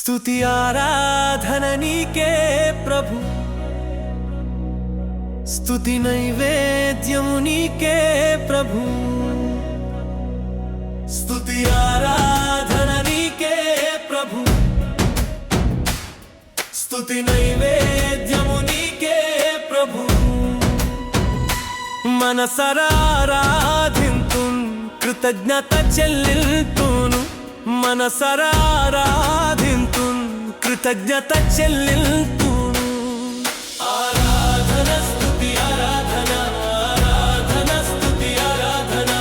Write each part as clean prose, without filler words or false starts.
స్తుతి ఆరాధన నీకే ప్రభు, స్తుతి నైవేద్యము నీకే ప్రభు, స్తుతి ఆరాధన నీకే ప్రభు, స్తుతి నైవేద్యము నీకే ప్రభు. మనసరారాధింతున్ కృతజ్ఞత చెల్లిల్తును, మనసరారాధింతున్ కృతజ్ఞత చెల్లిల్తును. ఆరాధన స్తుతి ఆరాధన, ఆరాధన స్తుతి ఆరాధన,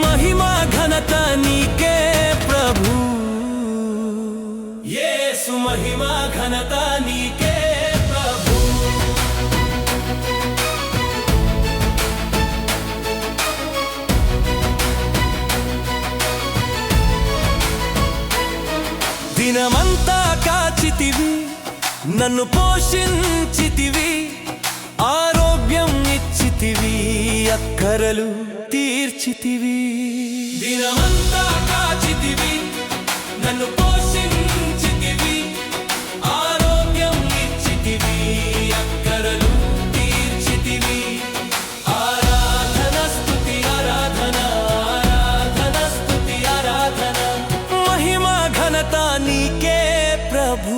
మహిమా ఘనత నీకే ప్రభు. యేసు మహిమా ఘనత నీకే ప్రభు. దినమంతా కాచితివి, నన్ను పోషించితివి, ఆరోగ్యం ఇచ్చితివి, అక్కరలు తీర్చితివి. దినమంతా కాచితివి, నన్ను పోషించితివి, ఆరోగ్యం ఇచ్చితివి, అక్కరలు తీర్చితివి. ఆరాధన స్తుతి ఆరాధన, ఆరాధన స్తుతి ఆరాధన, మహిమా ఘనత నీకే ప్రభు.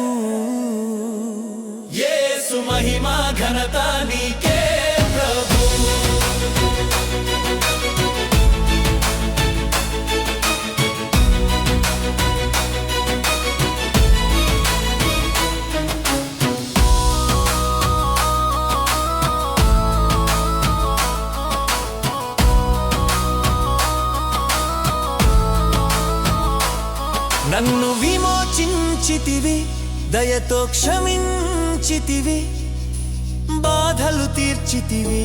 యేసు మహిమా ఘనత నీకే ప్రభు. నన్ను విమోచించితివి, దయతో క్షమించితివి, బాధలు తీర్చితివి,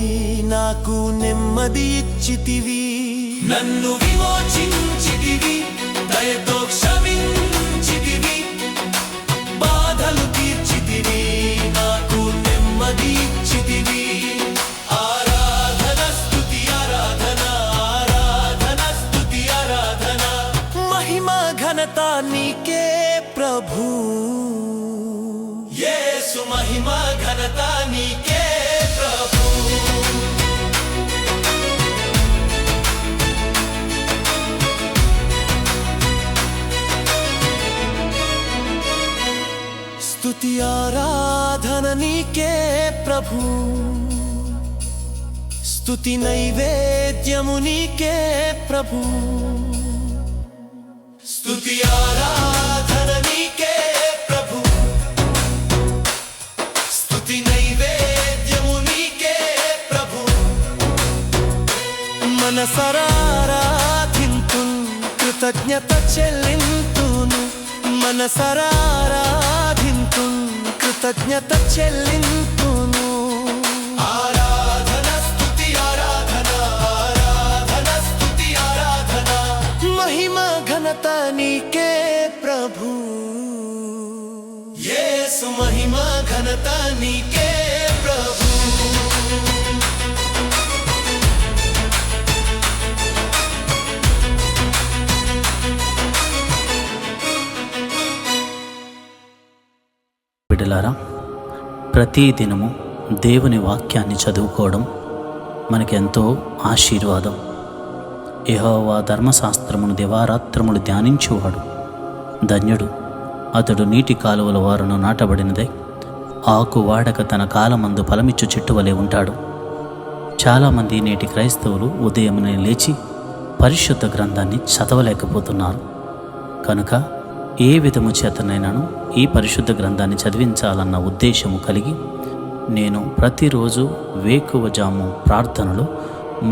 నాకు నెమ్మది ఇచ్చితివి. నన్ను విమోచించితివి, దయతో క్షమించితివి, బాధలు తీర్చితివి, నాకు నెమ్మది ఇచ్చితివి. ఆరాధన స్తుతి ఆరాధన, ఆరాధన స్తుతి ఆరాధన, మహిమా ఘనత నీకే ప్రభు. యేసు మహిమా ఘనత నీకే ప్రభు. స్తుతి ఆరాధన నీకే ప్రభు, స్తుతి నైవేద్యము నీకే ప్రభు, స్తుతి ఆరాధన నీకే ప్రభు, స్తుతి నైవేద్యము నీకే ప్రభు. మనసరారాధింతున్ కృతజ్ఞత చెల్లింతును, మనసరారాధింతున్ కృతజ్ఞత చెల్లింతును. ఆరాధన స్తుతి ఆరాధన, ఆరాధన స్తుతి ఆరాధన, మహిమా ఘనత నీకే ప్రభు. యేసు మహిమా ఘనత నీకే ప్రభు. బిడ్డలారా, ప్రతి దినము దేవుని వాక్యాన్ని చదువుకోవడం మనకెంతో ఆశీర్వాదం. యెహోవా ధర్మశాస్త్రమును దివారాత్రములు ధ్యానించువాడు ధన్యుడు. అతడు నీటి కాలువల వారును నాటబడినదై ఆకు వాడక తన కాలమందు ఫలమిచ్చు చెట్టు వలె ఉంటాడు. చాలామంది నేటి క్రైస్తవులు ఉదయమునే లేచి పరిశుద్ధ గ్రంథాన్ని చదవలేకపోతున్నారు. కనుక ఏ విధము చేతనైనాను ఈ పరిశుద్ధ గ్రంథాన్ని చదివించాలన్న ఉద్దేశము కలిగి నేను ప్రతిరోజు వేకువజాము ప్రార్థనలో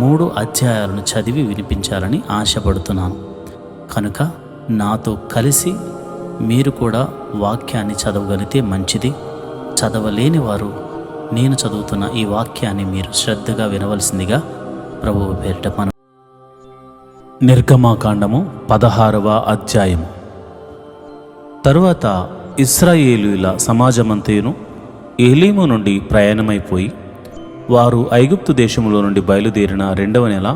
3 అధ్యాయాలను చదివి వినిపించాలని ఆశపడుతున్నాను. కనుక నాతో కలిసి మీరు కూడా వాక్యాన్ని చదవగలిగితే మంచిది. చదవలేని వారు నేను చదువుతున్న ఈ వాక్యాన్ని మీరు శ్రద్ధగా వినవలసిందిగా ప్రభువు పేరిట మనం. నిర్గమాకాండము 16వ అధ్యాయం. తరువాత ఇశ్రాయేలీయుల సమాజమంతయును ఏలీము నుండి ప్రయాణమైపోయి వారు ఐగుప్తు దేశములో నుండి బయలుదేరిన 2వ నెల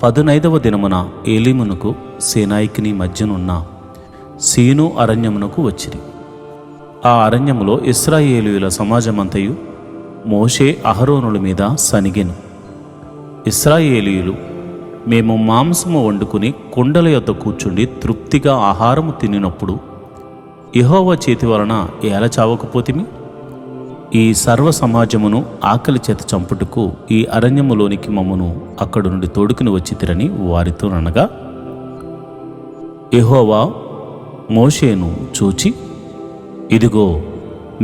15వ దినమున ఏలీమునకు సేనాయికిని మధ్యనున్న సీను అరణ్యమునకు వచ్చిరి. ఆ అరణ్యములో ఇశ్రాయేలీయుల సమాజమంతయు మోషే అహరోనుల మీద సనిగెను. ఇశ్రాయేలీయులు, మేము మాంసము వండుకుని కుండల యొద్ద కూర్చుండి తృప్తిగా ఆహారము తినినప్పుడు యెహోవా చేతి వలన ఏల చావకపోతిమి? ఈ సర్వ సమాజమును ఆకలి చేత చంపుటకు ఈ అరణ్యములోనికి మమ్మను అక్కడి నుండి తోడుకుని వచ్చితిరని వారితో అనగా, యెహోవా మోషేను చూచి, ఇదిగో,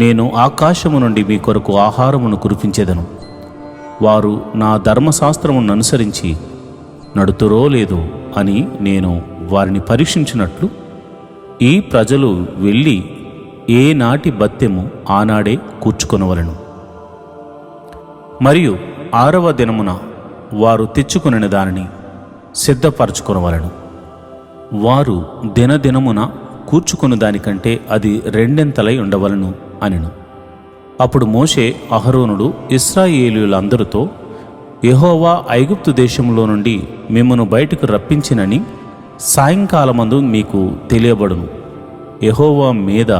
నేను ఆకాశము నుండి మీ కొరకు ఆహారమును కురిపించెదను. వారు నా ధర్మశాస్త్రమును అనుసరించి నడుతురో లేదో అని నేను వారిని పరీక్షించినట్లు ఈ ప్రజలు వెళ్ళి ఏ నాటి బత్తెము ఆనాడే కూర్చుకొనవలెను. మరియు 6వ దినమున వారు తెచ్చుకొనిన దానిని సిద్ధపరచుకొనవలెను. వారు దినదినమున కూర్చుకొను దానికంటే అది 2 ఉండవలను అనెను. అప్పుడు మోషే అహరోనుడు ఇశ్రాయేలీయులందరితో, యెహోవా ఐగుప్తు దేశంలో నుండి మిమ్మను బయటకు రప్పించినని సాయంకాలమందు మీకు తెలియబడును. యెహోవా మీద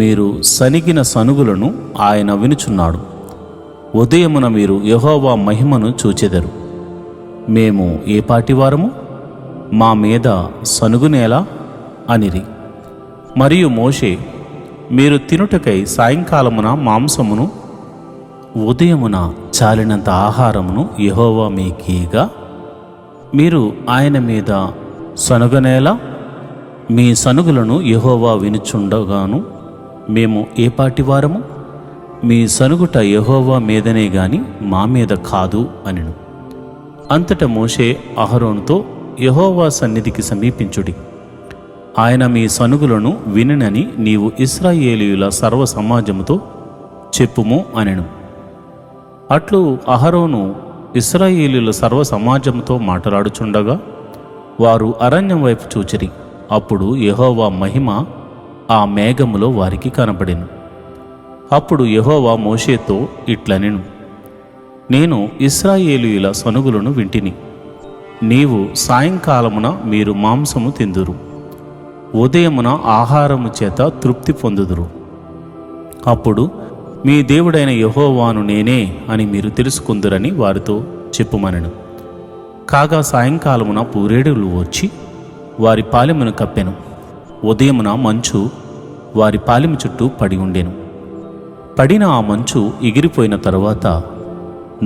మీరు సనిగిన సనుగులను ఆయన వినుచున్నాడు. ఉదయమున మీరు యెహోవా మహిమను చూచెదరు. మేము ఏ పాటివారము? మా మీద సనుగునేలా అనిరి. మరియు మోషే, మీరు తినుటకై సాయంకాలమున మాంసమును, ఉదయమున చాలినంత ఆహారమును యెహోవా మీకీయగా మీరు ఆయన మీద సనుగనేలా? మీ సనుగులను యెహోవా వినుచుండగాను మేము ఏ పాటివారము? మీ సనుగుట యెహోవా మీదనే గాని మా మీద కాదు అనెను. అంతటా మోషే అహరోనుతో, యెహోవా సన్నిధికి సమీపించుడి, ఆయన మీ సనుగులను వినునని నీవు ఇశ్రాయేలీయుల సర్వ సమాజముతో చెప్పుము అనెను. అట్లు అహరోను ఇశ్రాయేలీయుల సర్వ సమాజంతో మాట్లాడుచుండగా వారు అరణ్యం వైపు చూచిరి. అప్పుడు యెహోవా మహిమ ఆ మేఘములో వారికి కనబడెను. అప్పుడు యెహోవా మోషేతో ఇట్లనెను, నేను ఇశ్రాయేలీయుల సనుగులను వింటిని. నీవు సాయంకాలమున మీరు మాంసము తిందురు, ఉదయమున ఆహారము చేత తృప్తి పొందుదురు. అప్పుడు మీ దేవుడైన యెహోవాను నేనే అని మీరు తెలుసుకుందురని వారితో చెప్పుమనెను. కాగా సాయంకాలమున పూరేడులు వచ్చి వారి పాలెమును కప్పెను. ఉదయమున మంచు వారి పాలెము చుట్టూ పడి ఉండెను. పడిన ఆ మంచు ఎగిరిపోయిన తరువాత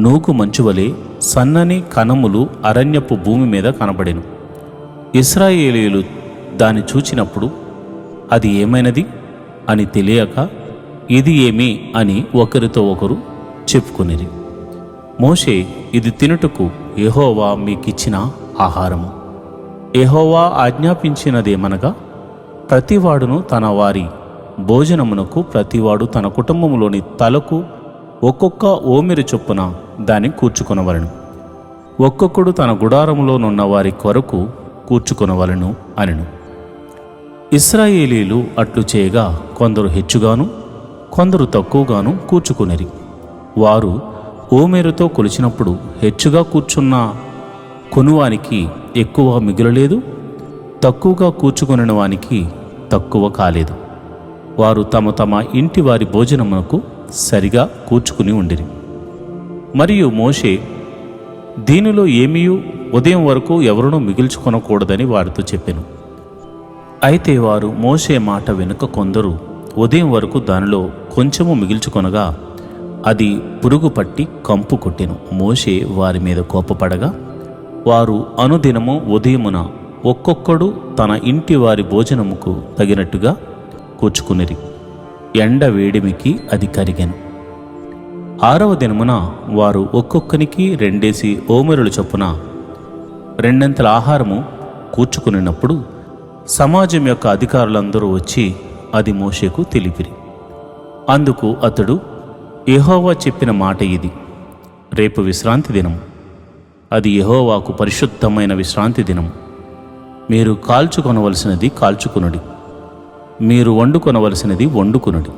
నూగు మంచువలే సన్నని కణములు అరణ్యపు భూమి మీద కనబడెను. ఇశ్రాయేలీయులు దాన్ని చూచినప్పుడు అది ఏమైనది అని తెలియక ఇది ఏమి అని ఒకరితో ఒకరు చెప్పుకొనిరి. మోషే, ఇది తినుటకు యెహోవా మీకిచ్చిన ఆహారము. యెహోవా ఆజ్ఞాపించినదేమనగా, ప్రతివాడును తన వారి భోజనమునకు ప్రతివాడు తన కుటుంబంలోని తలకు ఒక్కొక్క ఓమెరు చొప్పున దాన్ని కూర్చుకొనవలెను. ఒక్కొక్కడు తన గుడారములోనున్న వారి కొరకు కూర్చుకొనవలెను అనెను. ఇశ్రాయేలీలు అట్లు చేయగా కొందరు హెచ్చుగాను కొందరు తక్కువగాను కూర్చుకొనిరి. వారు ఓమెరుతో కొలిచినప్పుడు హెచ్చుగా కూర్చున్న కొనువానికి ఎక్కువ మిగులలేదు, తక్కువగా కూర్చుకొనిన వానికి తక్కువ కాలేదు. వారు తమ తమ ఇంటి వారి భోజనమునకు సరిగా కూర్చుకుని ఉండిరి. మరియు మోషే, దీనిలో ఏమీయూ ఉదయం వరకు ఎవరునూ మిగిల్చుకొనకూడదని వారితో చెప్పెను. అయితే వారు మోషే మాట వెనుక కొందరు ఉదయం వరకు దానిలో కొంచెము మిగిల్చుకొనగా అది పురుగు పట్టి కంపు కొట్టెను. మోషే వారి మీద కోపపడగా వారు అనుదినము ఉదయమున ఒక్కొక్కడు తన ఇంటి వారి భోజనముకు తగినట్టుగా కూర్చుకునిరి. ఎండ వేడిమికి అది కరిగెను. 6వ దినమున వారు ఒక్కొక్కనికి 2 ఓమెరుల చొప్పున 2 ఆహారము కూర్చుకునినప్పుడు సమాజం యొక్క అధికారులందరూ వచ్చి అది మోషేకు తెలిపిరి. అందుకు అతడు, యెహోవా చెప్పిన మాట ఇది, రేపు విశ్రాంతి దినము, అది యెహోవాకు పరిశుద్ధమైన విశ్రాంతి దినము. మీరు కాల్చుకొనవలసినది కాల్చుకునుడి, మీరు వండుకొనవలసినది వండుకునుడి.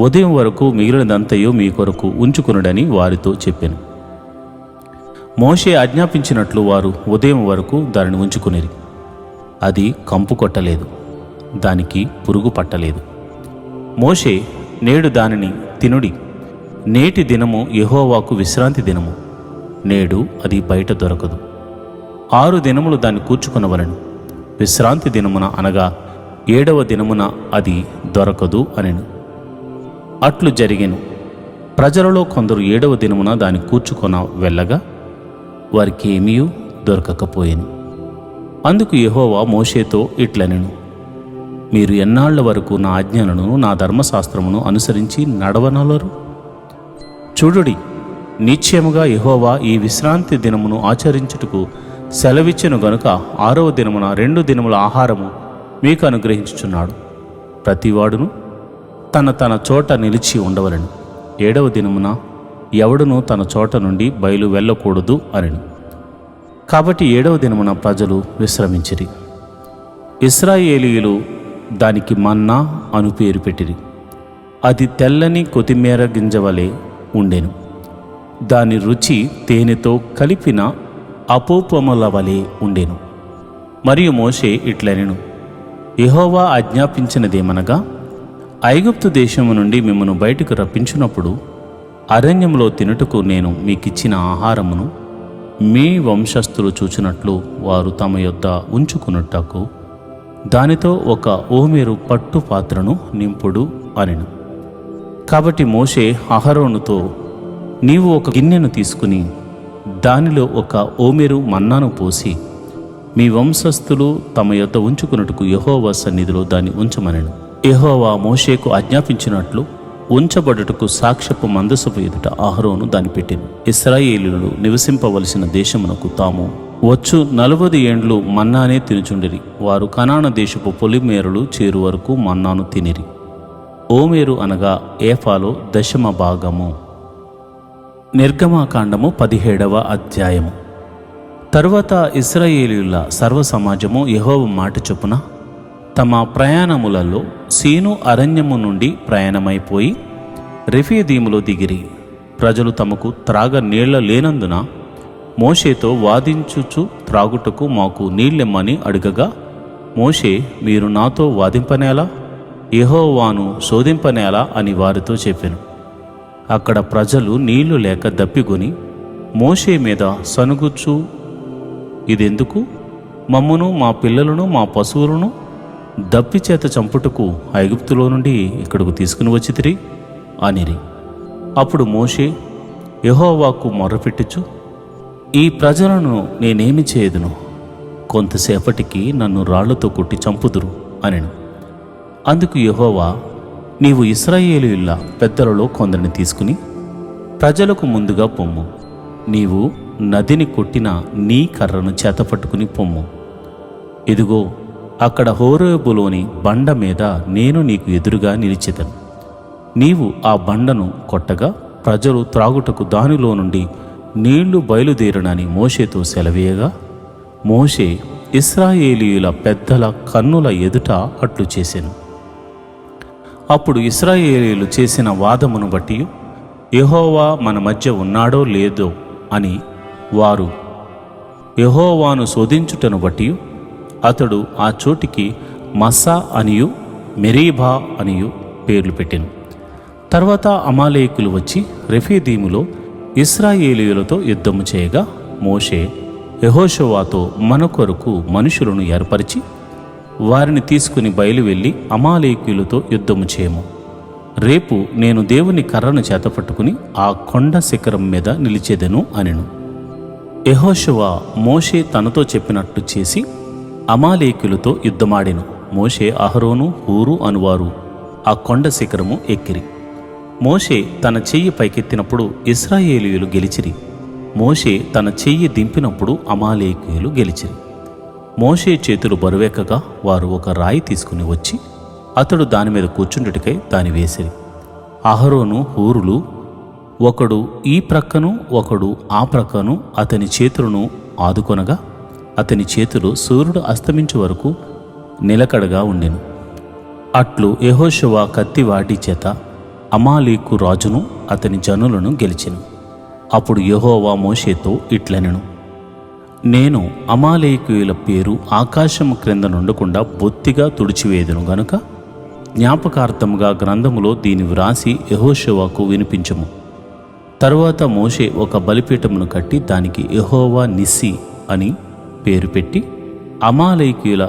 ఉదయం వరకు మిగిలినదంతయో మీ కొరకు ఉంచుకునుడని వారితో చెప్పెను. మోషే ఆజ్ఞాపించినట్లు వారు ఉదయం వరకు దానిని ఉంచుకునిరి. అది కంపు కొట్టలేదు, దానికి పురుగు పట్టలేదు. మోషే, నేడు దానిని తినుడి, నేటి దినము యెహోవాకు విశ్రాంతి దినము, నేడు అది బయట దొరకదు. 6 దినములు దాన్ని కూర్చుకొనవలెను, విశ్రాంతి దినమున అనగా 7వ దినమున అది దొరకదు అనెను. అట్లు జరిగెను. ప్రజలలో కొందరు 7వ దినమున దాన్ని కూర్చుకొన వెళ్ళగా వారికి ఏమీ దొరకకపోయెను. అందుకు యెహోవా మోషేతో ఇట్లనెను, మీరు ఎన్నాళ్ల వరకు నా ఆజ్ఞలను నా ధర్మశాస్త్రమును అనుసరించి నడవనలరు? చూడుడి, నిశ్చయముగా యెహోవా ఈ విశ్రాంతి దినమును ఆచరించుటకు సెలవిచ్చెను గనుక 6వ దినమున 2 దినముల ఆహారము మీకు అనుగ్రహించుచున్నాడు. ప్రతివాడును తన తన చోట నిలిచి ఉండవలెను. 7వ దినమున ఎవడునూ తన చోట నుండి బయలు వెళ్ళకూడదు అనెను. కాబట్టి 7వ దినమున ప్రజలు విశ్రమించిరి. ఇశ్రాయేలీయులు దానికి మన్నా అను పేరు పెట్టిరి. అది తెల్లని కొత్తిమీర గింజవలే ఉండెను. దాని రుచి తేనెతో కలిపిన అపోపముల వలె ఉండెను. మరియు మోషే ఇట్లనెను, యెహోవా ఆజ్ఞాపించినదేమనగా, ఐగుప్తు దేశము నుండి మిమ్మను బయటకు రప్పించినప్పుడు అరణ్యంలో తినుటకు నేను మీకిచ్చిన ఆహారమును మీ వంశస్థులు చూచినట్లు వారు తమ యొద్ద ఉంచుకున్నట్టకు దానితో ఒక ఓమెరు పట్టు పాత్రను నింపుడు అనెను. కాబట్టి మోషే అహరోనుతో, నీవు ఒక గిన్నెను తీసుకుని దానిలో ఒక ఓమెరు మన్నాను పోసి మీ వంశస్థులు తమ యొద్ద ఉంచుకున్నట్టుకు యెహోవా సన్నిధిలో దాన్ని ఉంచమనెను. యెహోవా మోషేకు ఆజ్ఞాపించినట్లు ఉంచబడుటకు సాక్ష్యపు మందసపు ఎదుట అహరోను దాన్ని పెట్టెను. ఇశ్రాయేలీయులు నివసింపవలసిన దేశమునకు తాము వచ్చు 40 ఏండ్లు మన్నానే తినుచుండిరి. వారు కనాను దేశపు పొలిమేరలు చేరు వరకు మన్నాను తినిరి. ఓమేరు అనగా ఏఫాలో 10వ భాగము. నిర్గమాకాండము 17వ అధ్యాయము. తరువాత ఇశ్రాయేలీయుల సర్వసమాజము యెహోవా మాట చొప్పున తమ ప్రయాణములలో సీను అరణ్యము నుండి ప్రయాణమైపోయి రెఫీదీములో దిగిరి. ప్రజలు తమకు త్రాగ నీళ్ల లేనందున మోషేతో వాదించుచు త్రాగుటకు మాకు నీళ్ళెమ్మని అడగగా, మోషే, మీరు నాతో వాదింపనేలా, యెహోవాను శోధింపనేలా అని వారితో చెప్పెను. అక్కడ ప్రజలు నీళ్లు లేక దప్పిగొని మోషే మీద సనుగుచు, ఇదెందుకు? మమ్మును మా పిల్లలను మా పశువులను దప్పిచేత చంపుటకు ఐగుప్తులో నుండి ఇక్కడకు తీసుకుని వచ్చితిరి అనిరి. అప్పుడు మోషే యెహోవాకు మొర్రపెట్టుచు, ఈ ప్రజలను నేనేమి చేయదును? కొంతసేపటికి నన్ను రాళ్లతో కొట్టి చంపుదురు అనెను. అందుకు యెహోవా, నీవు ఇశ్రాయేలీయుల పెద్దలలో కొందరిని తీసుకుని ప్రజలకు ముందుగా పొమ్ము. నీవు నదిని కొట్టిన నీ కర్రను చేతపట్టుకుని పొమ్ము. ఇదిగో, అక్కడ హోరేబులోని బండ మీద నేను నీకు ఎదురుగా నిలిచెదను. నీవు ఆ బండను కొట్టగా ప్రజలు త్రాగుటకు దానిలో నుండి నీళ్లు బయలుదేరునని మోషేతో సెలవీయగా, మోషే ఇశ్రాయేలీయుల పెద్దల కన్నుల ఎదుట అట్లు చేసెను. అప్పుడు ఇశ్రాయేలీయులు చేసిన వాదమును బట్టి యెహోవా మన మధ్య ఉన్నాడో లేదో అని వారు యెహోవాను శోధించుటను బట్టి అతడు ఆ చోటికి మస్సా అనియు మెరీబా అనియు పేర్లు పెట్టెను. తర్వాత అమాలేకులు వచ్చి రెఫీదీములో ఇశ్రాయేలీయులతో యుద్ధము చేయగా మోషే యెహోషువతో మన కొరకు మనుషులను ఏర్పరిచి వారిని తీసుకుని బయలు వెళ్ళి అమాలేకీయులతో యుద్ధము చేయము. రేపు నేను దేవుని కర్రను చేతపట్టుకుని ఆ కొండ శిఖరం మీద నిలిచేదెను అనెను. యెహోషువ మోషే తనతో చెప్పినట్లు చేసి అమాలేకీయులతో యుద్ధమాడెను. మోషే, అహరోను, హూరు అనువారు ఆ కొండ శిఖరము ఎక్కిరి. మోషే తన చెయ్యి పైకెత్తినప్పుడు ఇశ్రాయేలీయులు గెలిచిరి. మోషే తన చెయ్యి దింపినప్పుడు అమాలేకీయులు గెలిచిరి. మోషే చేతులు బరువెక్కగా వారు ఒక రాయి తీసుకుని వచ్చి అతడు దాని మీద కూర్చుండుటకై దాని వేసిరి. అహరోను, హూరులు ఒకడు ఈ ప్రక్కను ఒకడు ఆ ప్రక్కను అతని చేతులను ఆదుకొనగా అతని చేతులు సూర్యుడు అస్తమించే వరకు నిలకడగా ఉండెను. అట్లు యెహోషువ కత్తి వాటి చేత అమాలేకు రాజును అతని జనులను గెలిచెను. అప్పుడు యెహోవా మోషేతో ఇట్లనెను, నేను అమాలేకీయుల పేరు ఆకాశము క్రింద నుండకుండా బొత్తిగా తుడిచివేదును గనుక జ్ఞాపకార్థముగా గ్రంథములో దీని వ్రాసి యెహోషువకు వినిపించుము. తరువాత మోషే ఒక బలిపీఠమును కట్టి దానికి యెహోవా నిస్సి అని పేరు పెట్టి, అమాలేకీయుల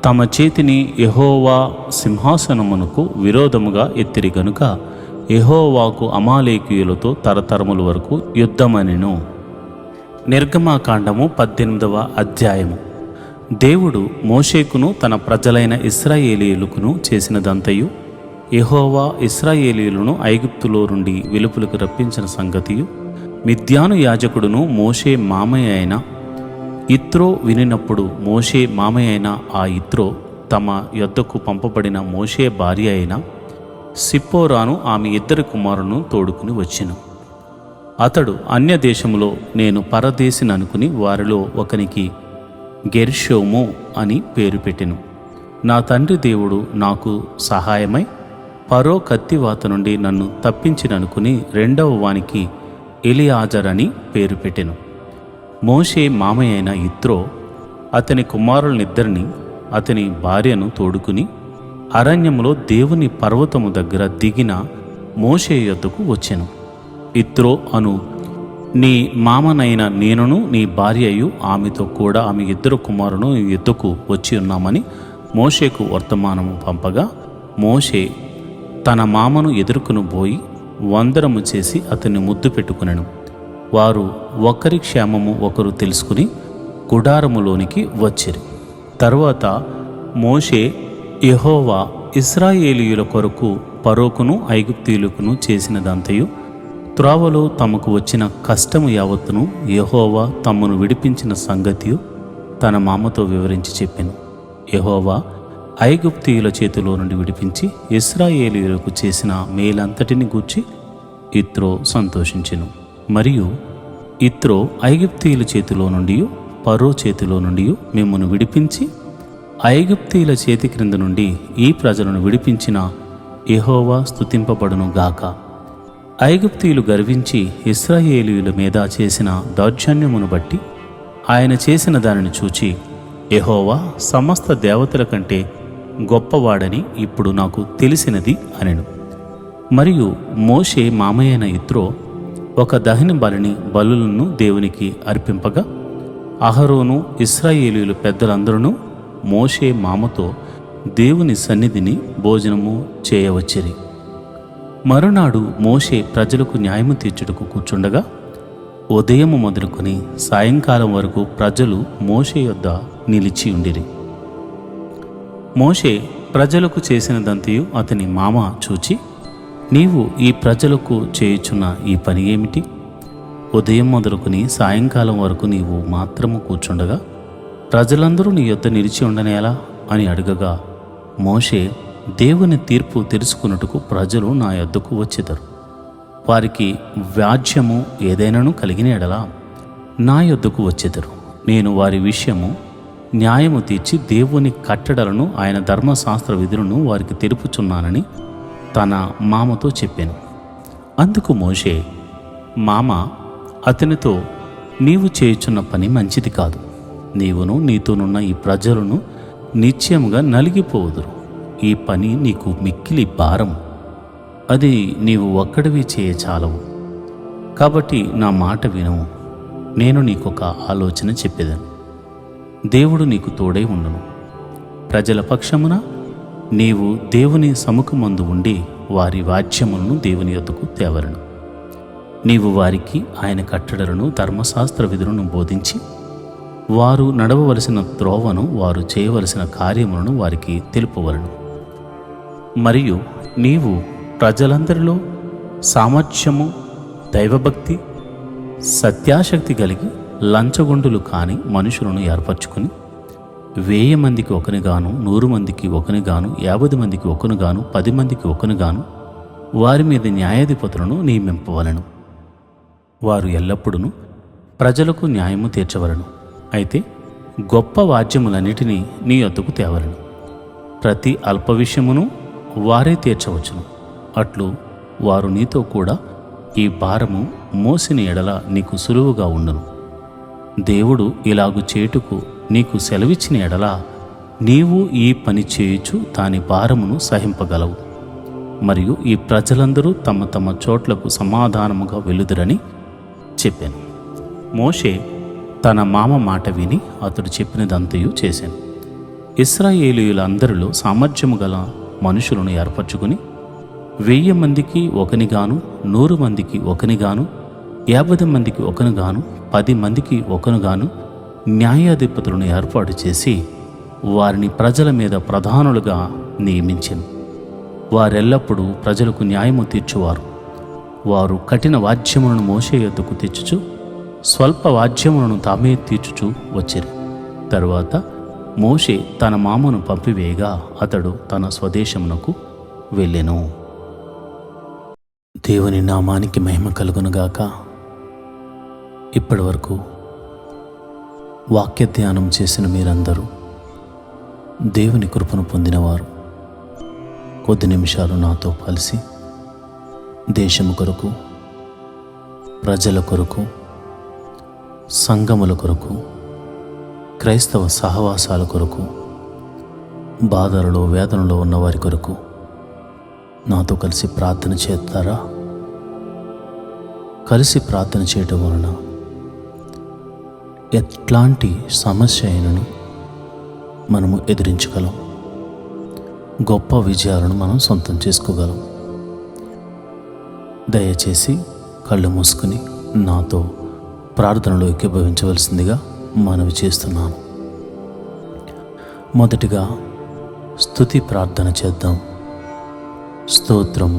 తమ చేతిని యెహోవా సింహాసనమునకు విరోధముగా ఎత్తిరి గనుక యెహోవాకు అమాలేకీయులతో తరతరముల వరకు యుద్ధమనెను. నిర్గమాకాండము 18వ అధ్యాయము. దేవుడు మోషేకును తన ప్రజలైన ఇశ్రాయేలీయులకును చేసినదంతయు, యెహోవా ఇశ్రాయేలీయులను ఐగుప్తులో నుండి వెలుపలకు రప్పించిన సంగతియు మిద్యాను యాజకుడును మోషే మామయ్య అయిన యిత్రో వినినప్పుడు, మోషే మామయ్య అయిన ఆ యిత్రో తమ యొద్దకు పంపబడిన మోషే భార్య అయిన సిప్పోరాను ఆమె 2 కుమారులను తోడుకుని వచ్చెను. అతడు అన్య దేశములో నేను పరదేశిననుకుని వారిలో ఒకనికి గెర్షోము అని పేరు పెట్టెను. నా తండ్రి దేవుడు నాకు సహాయమై ఫరో కత్తివాత నుండి నన్ను తప్పించిననుకుని రెండవ వానికి ఎలియాజర్ అని పేరు పెట్టెను. మోషే మామయ్య అయిన యిత్రో అతని కుమారులనిద్దరిని అతని భార్యను తోడుకుని అరణ్యములో దేవుని పర్వతము దగ్గర దిగిన మోషే యొద్దకు వచ్చెను. యిత్రో అను నీ మామనైన నేనును నీ భార్యయు ఆమెతో కూడా ఆమె 2 కుమారులను నీ యొద్దకు వచ్చి ఉన్నామని మోషేకు వర్తమానము పంపగా, మోషే తన మామను ఎదుర్కొని పోయి వందనము చేసి అతన్ని ముద్దు పెట్టుకునెను. వారు ఒకరి క్షేమము ఒకరు తెలుసుకుని గుడారములోనికి వచ్చిరి. తరువాత మోషే యెహోవా ఇశ్రాయేలీయుల కొరకు ఫరోకును ఐగుప్తీయులకును చేసినదంతయు, త్రోవలో తమకు వచ్చిన కష్టము యావత్తును యెహోవా తమను విడిపించిన సంగతియు తన మామతో వివరించి చెప్పెను. యెహోవా ఐగుప్తీయుల చేతిలో నుండి విడిపించి ఇశ్రాయేలీయులకు చేసిన మేలంతటిని గూర్చి యిత్రో సంతోషించెను. మరియు యిత్రో ఐగుప్తీయుల చేతిలో నుండి ఫరో చేతిలో నుండి మిమ్మును విడిపించి ఐగుప్తీయుల చేతి క్రింద నుండి ఈ ప్రజలను విడిపించిన యెహోవా స్తుతింపబడును గాక. ఐగుప్తీయులు గర్వించి ఇశ్రాయేలీయుల మీద చేసిన దౌర్జన్యమును బట్టి ఆయన చేసిన దానిని చూచి, యెహోవా సమస్త దేవతల కంటే గొప్పవాడని ఇప్పుడు నాకు తెలిసినది అనెను. మరియు మోషే మామయ్యైన యిత్రో ఒక దహన బలులను దేవునికి అర్పింపగా, అహరోను ఇశ్రాయేలీయులు పెద్దలందరూ మోషే మామతో దేవుని సన్నిధిని భోజనము చేయవచ్చిరి. మరునాడు మోషే ప్రజలకు న్యాయము తీర్చుటకు కూర్చుండగా, ఉదయము మొదలుకొని సాయంకాలం వరకు ప్రజలు మోషే యొద్ద నిలిచి ఉండిరి. మోషే ప్రజలకు చేసినదంతయు అతని మామ చూచి, నీవు ఈ ప్రజలకు చేయుచున్న ఈ పని ఏమిటి? ఉదయం మొదలుకొని సాయంకాలం వరకు నీవు మాత్రము కూర్చుండగా ప్రజలందరూ నీ యొద్ద నిలిచి ఉండనేలా అని అడగగా, మోషే, దేవుని తీర్పు తెలుసుకున్నట్టుకు ప్రజలు నా యొద్దకు వచ్చెదరు. వారికి వ్యాజ్యము ఏదైనాను కలిగిన ఎడల నా యొద్దకు వచ్చెదరు. నేను వారి విషయము న్యాయము తీర్చి దేవుని కట్టడలను ఆయన ధర్మశాస్త్ర విధులను వారికి తెలుపుచున్నానని తన మామతో చెప్పాను. అందుకు మోషే మామ అతనితో, నీవు చేయుచున్న పని మంచిది కాదు. నీవును నీతోనున్న ఈ ప్రజలను నిశ్చయముగా నలిగిపోవుదురు. ఈ పని నీకు మిక్కిలి భారం. అది నీవు ఒక్కడివి చేయచాలవు. కాబట్టి నా మాట వినుము. నేను నీకొక ఆలోచన చెప్పేదను. దేవుడు నీకు తోడై ఉండును. ప్రజల పక్షమున నీవు దేవుని సముఖమందు ఉండి వారి వాద్యములను దేవుని యొద్దకు తేవలను. నీవు వారికి ఆయన కట్టడలను ధర్మశాస్త్ర విధులను బోధించి వారు నడవవలసిన త్రోవను వారు చేయవలసిన కార్యములను వారికి తెలుపవలను. మరియు నీవు ప్రజలందరిలో సామర్థ్యము, దైవభక్తి, సత్యాశక్తి కలిగి లంచగొండులు కాని మనుషులను ఏర్పరచుకుని 1000 మందికి ఒకనిగాను, 100 మందికి ఒకనిగాను, 50 మందికి ఒకనుగాను, 10 మందికి ఒకనుగాను వారి మీద న్యాయాధిపతులను నియమింపవలను. వారు ఎల్లప్పుడూ ప్రజలకు న్యాయము తీర్చవలను. అయితే గొప్ప వాద్యములన్నిటినీ నీ యొద్దకు తేవలను. ప్రతి అల్ప విషయమును వారే తీర్చవచ్చును. అట్లు వారు నీతో కూడా ఈ భారము మోసిన ఎడల నీకు సులువుగా ఉండును. దేవుడు ఇలాగు చేటుకు నీకు సెలవిచ్చిన ఎడల నీవు ఈ పని చేయుచు దాని భారమును సహింపగలవు. మరియు ఈ ప్రజలందరూ తమ తమ చోట్లకు సమాధానముగా వెలుదురని చెప్పాను. మోషే తన మామ మాట విని అతడు చెప్పినదంతయు చేశాను. ఇశ్రాయేలీయులందరిలో సామర్థ్యము గల మనుషులను ఏర్పరచుకుని 1000 మందికి ఒకనిగాను, 100 మందికి ఒకనిగాను, 50 మందికి ఒకనుగాను, 10 మందికి ఒకనుగాను న్యాయాధిపతులను ఏర్పాటు చేసి వారిని ప్రజల మీద ప్రధానులుగా నియమించెను. వారెల్లప్పుడూ ప్రజలకు న్యాయము తీర్చువారు. వారు కఠిన వాద్యములను మోషే యొద్దకు తెచ్చుచు స్వల్ప వాద్యములను తామే తీర్చుచూ వచ్చిరి. తరువాత మోషే తన మామను పంపివేయగా అతడు తన స్వదేశమునకు వెళ్ళెను. దేవుని నామానికి మహిమ కలుగునుగాక. ఇప్పటి వరకు వాక్య ధ్యానం చేసిన మీరందరూ దేవుని కృపను పొందినవారు. కొద్ది నిమిషాలు నాతో కలిసి దేశము కొరకు, ప్రజల కొరకు, సంఘముల కొరకు, క్రైస్తవ సహవాసాల కొరకు, బాధలలో వేదనలో ఉన్నవారి కొరకు నాతో కలిసి ప్రార్థన చేస్తారా? కలిసి ప్రార్థన చేయటం వలన ఎట్లాంటి సమస్య అయినను మనము ఎదిరించగలం. గొప్ప విజయాలను మనం సొంతం చేసుకోగలం. దయచేసి కళ్ళు మూసుకుని నాతో ప్రార్థనలో ఏకీభవించవలసిందిగా మనవి చేస్తున్నాను. మొదటిగా స్తుతి ప్రార్థన చేద్దాం. స్తోత్రం,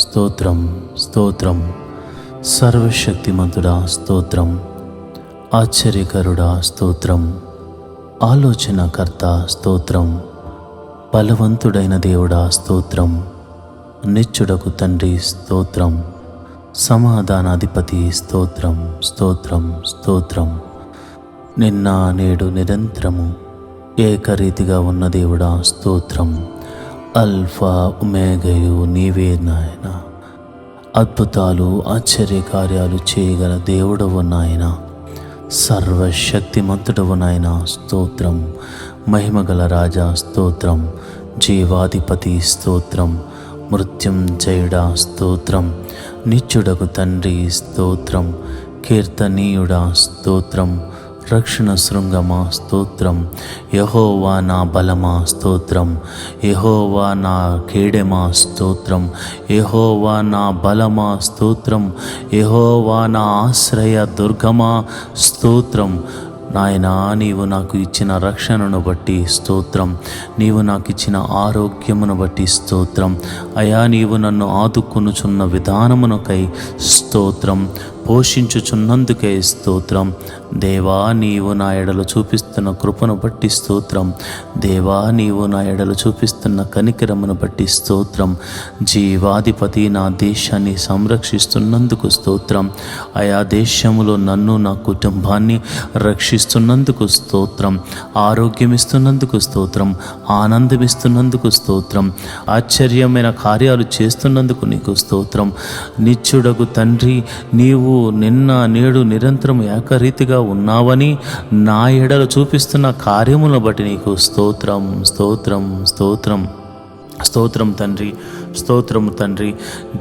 స్తోత్రం, స్తోత్రం. సర్వశక్తిమంతుడా స్తోత్రం. ఆశ్చర్యకరుడా స్తోత్రం. ఆలోచనకర్త స్తోత్రం. బలవంతుడైన దేవుడా స్తోత్రం. నిత్యుడకు తండ్రి స్తోత్రం. సమాధానాధిపతి స్తోత్రం, స్తోత్రం, స్తోత్రం. నిన్న నేడు నిరంతరము ఏకరీతిగా ఉన్న దేవుడా స్తోత్రం. అల్ఫా ఒమేగయు నీవే నాయన. అద్భుతాలు ఆశ్చర్యకార్యాలు చేయగల దేవుడవు నాయన. సర్వశక్తిమంతుడవు నాయన స్తోత్రం. మహిమగల రాజా స్తోత్రం. జీవాధిపతి స్తోత్రం. మృత్యుంజయుడా స్తోత్రం. నిత్యుడకు తండ్రి స్తోత్రం. కీర్తనీయుడా స్తోత్రం. రక్షణ శృంగమా స్తోత్రం. యెహోవా నా బలమా స్తోత్రం. యెహోవా నా కేడెమా స్తోత్రం. యెహోవా నా బలమా స్తోత్రం. యెహోవా నా ఆశ్రయ దుర్గమా స్తోత్రం. నాయనా, నీవు నాకు ఇచ్చిన రక్షణను బట్టి స్తోత్రం. నీవు నాకు ఇచ్చిన ఆరోగ్యమును బట్టి స్తోత్రం. అయా, నీవు నన్ను ఆదుకొనుచున్న విధానమునకై స్తోత్రం. పోషించుచున్నందుకే స్తోత్రం. దేవా, నీవు నా ఎడలు చూపిస్తున్న కృపను బట్టి స్తోత్రం. దేవా, నీవు నా ఎడలు చూపిస్తున్న కనికరమును బట్టి స్తోత్రం. జీవాధిపతి నా దేశాన్ని సంరక్షిస్తున్నందుకు స్తోత్రం. ఆయా దేశములో నన్ను నా కుటుంబాన్ని రక్షిస్తున్నందుకు స్తోత్రం. ఆరోగ్యమిస్తున్నందుకు స్తోత్రం. ఆనందమిస్తున్నందుకు స్తోత్రం. ఆశ్చర్యమైన కార్యాలు చేస్తున్నందుకు నీకు స్తోత్రం. నిత్యుడగు తండ్రి, నీవు నిన్న నేడు నిరంతరం ఏకరీతిగా ఉన్నావని నా ఎడల చూపిస్తున్న కార్యములను బట్టి నీకు స్తోత్రం, స్తోత్రం, స్తోత్రం. స్తోత్రం తండ్రి, స్తోత్రము తండ్రి.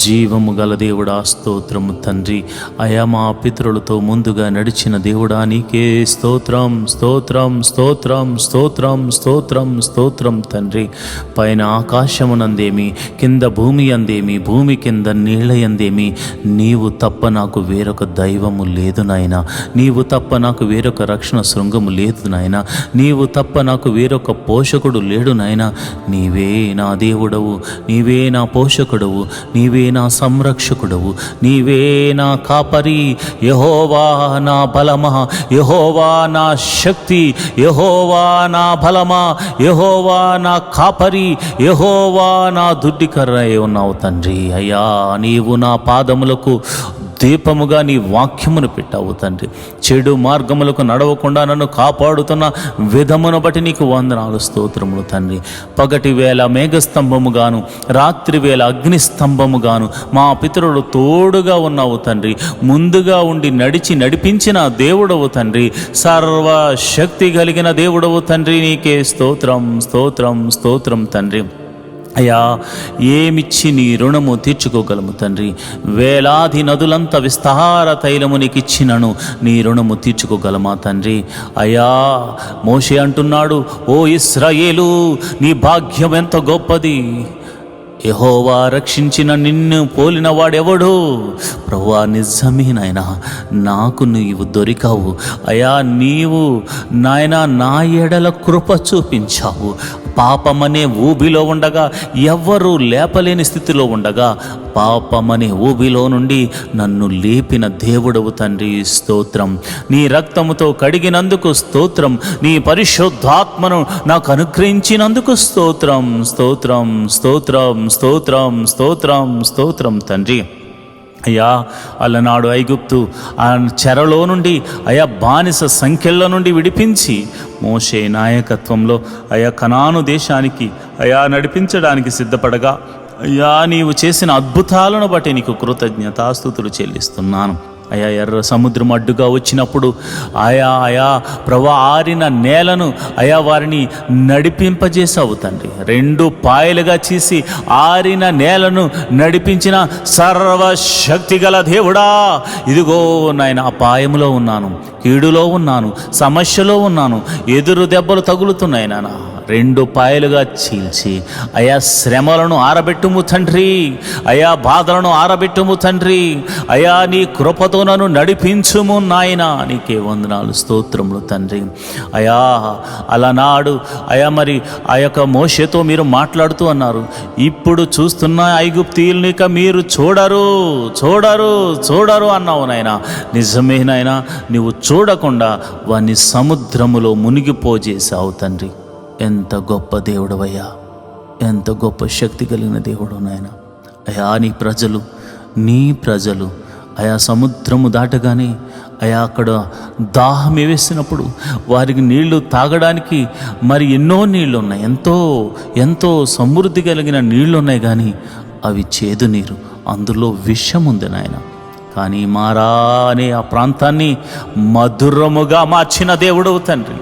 జీవము గల దేవుడా స్తోత్రము తండ్రి. అయా, మా పితరులతో ముందుగా నడిచిన దేవుడా నీకే స్తోత్రం, స్తోత్రం, స్తోత్రం, స్తోత్రం, స్తోత్రం, స్తోత్రం తండ్రి. పైన ఆకాశమునందేమి, కింద భూమి అందేమి, భూమి కింద నీళ్ళయందేమి నీవు తప్ప నాకు వేరొక దైవము లేదు నాయన. నీవు తప్ప నాకు వేరొక రక్షణ శృంగము లేదు నాయన. నీవు తప్ప నాకు వేరొక పోషకుడు లేడు నాయన. నీవే నా దేవుడవు, నీవే నా పోషకుడవు, నీవే నా సంరక్షకుడవు, నీవే నా కాపరి. యెహోవా నా బలమా, యెహోవా నా శక్తి, యెహోవా నా బలమా, యెహోవా నా కాపరి, యెహోవా నా దుడ్డికర్ర ఉన్నావు తండ్రి. అయ్యా, నీవు నా పాదములకు దీపముగా నీ వాక్యమును పెట్టావు తండ్రి. చెడు మార్గములకు నడవకుండా నన్ను కాపాడుతున్న విధమును బట్టి నీకు వందనాలు, స్తోత్రములు తండ్రి. పగటి వేళ మేఘస్తంభముగాను, రాత్రి వేళ అగ్నిస్తంభముగాను మా పితరులు తోడుగా ఉన్నావు తండ్రి. ముందుగా ఉండి నడిపించిన దేవుడవు తండ్రి. సర్వశక్తి కలిగిన దేవుడవు తండ్రి. నీకే స్తోత్రం, స్తోత్రం, స్తోత్రం తండ్రి. అయ్యా, ఏమిచ్చి నీ రుణము తీర్చుకోగలము తండ్రి. వేలాది నదులంత విస్తార తైలము నీకు ఇచ్చినను నీ రుణము తీర్చుకోగలమా తండ్రి. అయ్యా, మోషే అంటున్నాడు, ఓ ఇశ్రాయేలు, నీ భాగ్యం ఎంత గొప్పది. యెహోవా రక్షించిన నిన్ను పోలిన వాడెవడు? ప్రభువా, నిజమే నాయనా, నాకు నీవు దొరికావు. అయా, నీవు నాయనా నా ఎడల కృప చూపించావు. పాపమనే ఊబిలో ఉండగా, ఎవ్వరూ లేపలేని స్థితిలో ఉండగా, పాపమనే ఊబిలో నుండి నన్ను లేపిన దేవుడవు తండ్రి. స్తోత్రం. నీ రక్తముతో కడిగినందుకు స్తోత్రం. నీ పరిశుద్ధాత్మను నాకు అనుగ్రహించినందుకు స్తోత్రం, స్తోత్రం, స్తోత్రం, స్తోత్రం, స్తోత్రం, స్తోత్రం తండ్రి. అయ్యా, అలనాడు ఐగుప్తు ఆ చెరలో నుండి, అయా బానిస సంఖ్యల నుండి విడిపించి మోషే నాయకత్వంలో అయా కనాను దేశానికి అయా నడిపించడానికి సిద్ధపడగా, అయ్యా నీవు చేసిన అద్భుతాలను బట్టి నీకు కృతజ్ఞతాస్తుతులు చెల్లిస్తున్నాను. అయా, ఎర్ర సముద్రం అడ్డుగా వచ్చినప్పుడు ఆయా ప్రభా ఆరిన నేలను అయా వారిని నడిపింపజేసావు తండ్రి. 2 పాయలుగా చేసి ఆరిన నేలను నడిపించిన సర్వశక్తి గల దేవుడా, ఇదిగో నాయన అపాయములో ఉన్నాను, కీడులో ఉన్నాను, సమస్యలో ఉన్నాను, ఎదురు దెబ్బలు తగులుతున్నాయి నాన్న. 2 పాయలుగా చీల్చి అయా శ్రమలను ఆరబెట్టుము తండ్రి. అయా బాధలను ఆరబెట్టుము తండ్రి. అయా నీ కృపతో నన్ను నడిపించుము నాయన. నీకే వందనాలు, స్తోత్రములు తండ్రి. అయా, అలనాడు అయా మరి ఆ యొక్క మోషేతో మీరు మాట్లాడుతూ అన్నారు, ఇప్పుడు చూస్తున్న ఐగుప్తీయుల్ని ఇక మీరు చూడరు చూడరు చూడరు అన్నావు నాయన. నిజమే నాయన, నువ్వు చూడకుండా వారిని సముద్రములో మునిగిపోజేసావు తండ్రి. ఎంత గొప్ప దేవుడవయ్యా, ఎంత గొప్ప శక్తి కలిగిన దేవుడు నాయన. అయా, నీ ప్రజలు అయా సముద్రము దాటగానే అయా అక్కడ దాహం వేసినప్పుడు వారికి నీళ్లు తాగడానికి మరి ఎన్నో నీళ్లు ఉన్నాయి, ఎంతో సమృద్ధి కలిగిన నీళ్లు ఉన్నాయి, కానీ అవి చేదు నీరు, అందులో విషం ఉంది నాయన. కానీ మారా అనే ఆ ప్రాంతాన్ని మధురముగా మార్చిన దేవుడవు తండ్రి.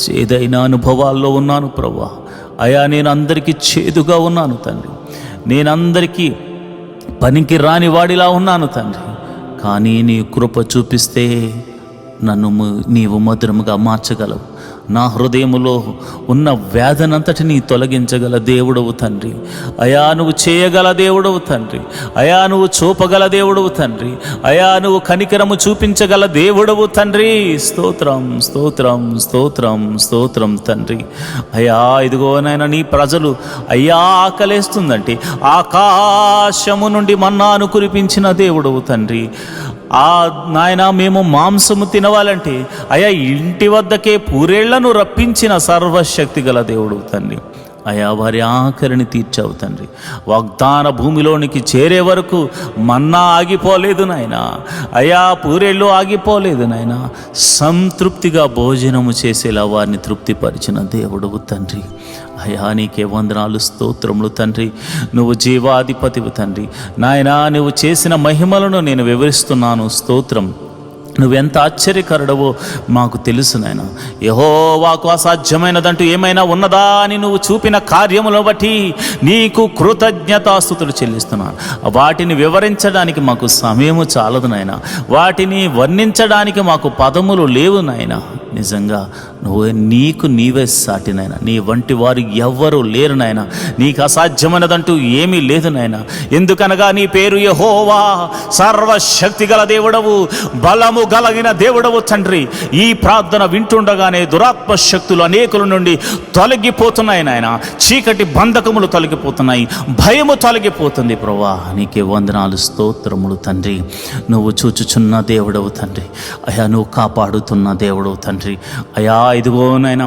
చేదైన అనుభవాల్లో ఉన్నాను ప్రభువా. అయా, నేను అందరికీ చేదుగా ఉన్నాను తండ్రి. నేనందరికీ పనికి రాని వాడిలా ఉన్నాను తండ్రి. కానీ నీ కృప చూపిస్తే నీవు మధురముగా మార్చగలవు. నా హృదయములో ఉన్న వేదనంతటిని తొలగించగల దేవుడవు తండ్రి. అయా, నువ్వు చేయగల దేవుడవు తండ్రి. అయా, నువ్వు చూపగల దేవుడవు తండ్రి. అయా, నువ్వు కనికరము చూపించగల దేవుడవు తండ్రి. స్తోత్రం, స్తోత్రం, స్తోత్రం, స్తోత్రం తండ్రి. అయా, ఇదిగోనైనా నీ ప్రజలు అయ్యా ఆకలేస్తుందంటే ఆకాశము నుండి మన్నాను కురిపించిన దేవుడవు తండ్రి. నాయన, మేము మాంసము తినవాలంటే అయా ఇంటి వద్దకే పూరేళ్లను రప్పించిన సర్వశక్తి గల దేవుడు తండ్రి. అయా, వారి ఆఖరిని తీర్చావు తండ్రి. వాగ్దాన భూమిలోనికి చేరే వరకు మన్నా ఆగిపోలేదు నాయన. అయా, పూరేళ్ళు ఆగిపోలేదు నాయన. సంతృప్తిగా భోజనము చేసేలా వారిని తృప్తిపరిచిన దేవుడు తండ్రి. అయా, నీకే వందనాలు, స్తోత్రములు తండ్రి. నువ్వు జీవాధిపతివు తండ్రి. నాయనా, నువ్వు చేసిన మహిమలను నేను వివరిస్తున్నాను. స్తోత్రం. నువ్వెంత ఆశ్చర్యకరుడవో మాకు తెలుసు నాయన. యెహోవాకు అసాధ్యమైనదంటూ ఏమైనా ఉన్నదా అని నువ్వు చూపిన కార్యములను బట్టి నీకు కృతజ్ఞతాస్తుతులు చెల్లిస్తున్నాను. వాటిని వివరించడానికి మాకు సమయము చాలదు నాయన. వాటిని వర్ణించడానికి మాకు పదములు లేవు నాయన. నిజంగా నీవే సాటి నాయన. నీ వంటి వారు ఎవ్వరూ లేరు నాయన. నీకు అసాధ్యమైనదంటూ ఏమీ లేదు నాయన. ఎందుకనగా నీ పేరు యెహోవా, సర్వశక్తి గల దేవుడవు, బలము కలిగిన దేవుడవు తండ్రి. ఈ ప్రార్థన వింటుండగానే దురాత్మ శక్తులు అనేకుల నుండి తొలగిపోతున్నాయి నాయన. చీకటి బంధకములు తొలగిపోతున్నాయి, భయము తొలగిపోతుంది. ప్రభువా, నీకే వందనాలు, స్తోత్రములు తండ్రి. నువ్వు చూచుచున్న దేవుడవు తండ్రి. అయా, నువ్వు కాపాడుతున్న దేవుడవు తండ్రి. అయా, ఇదిగో నాయన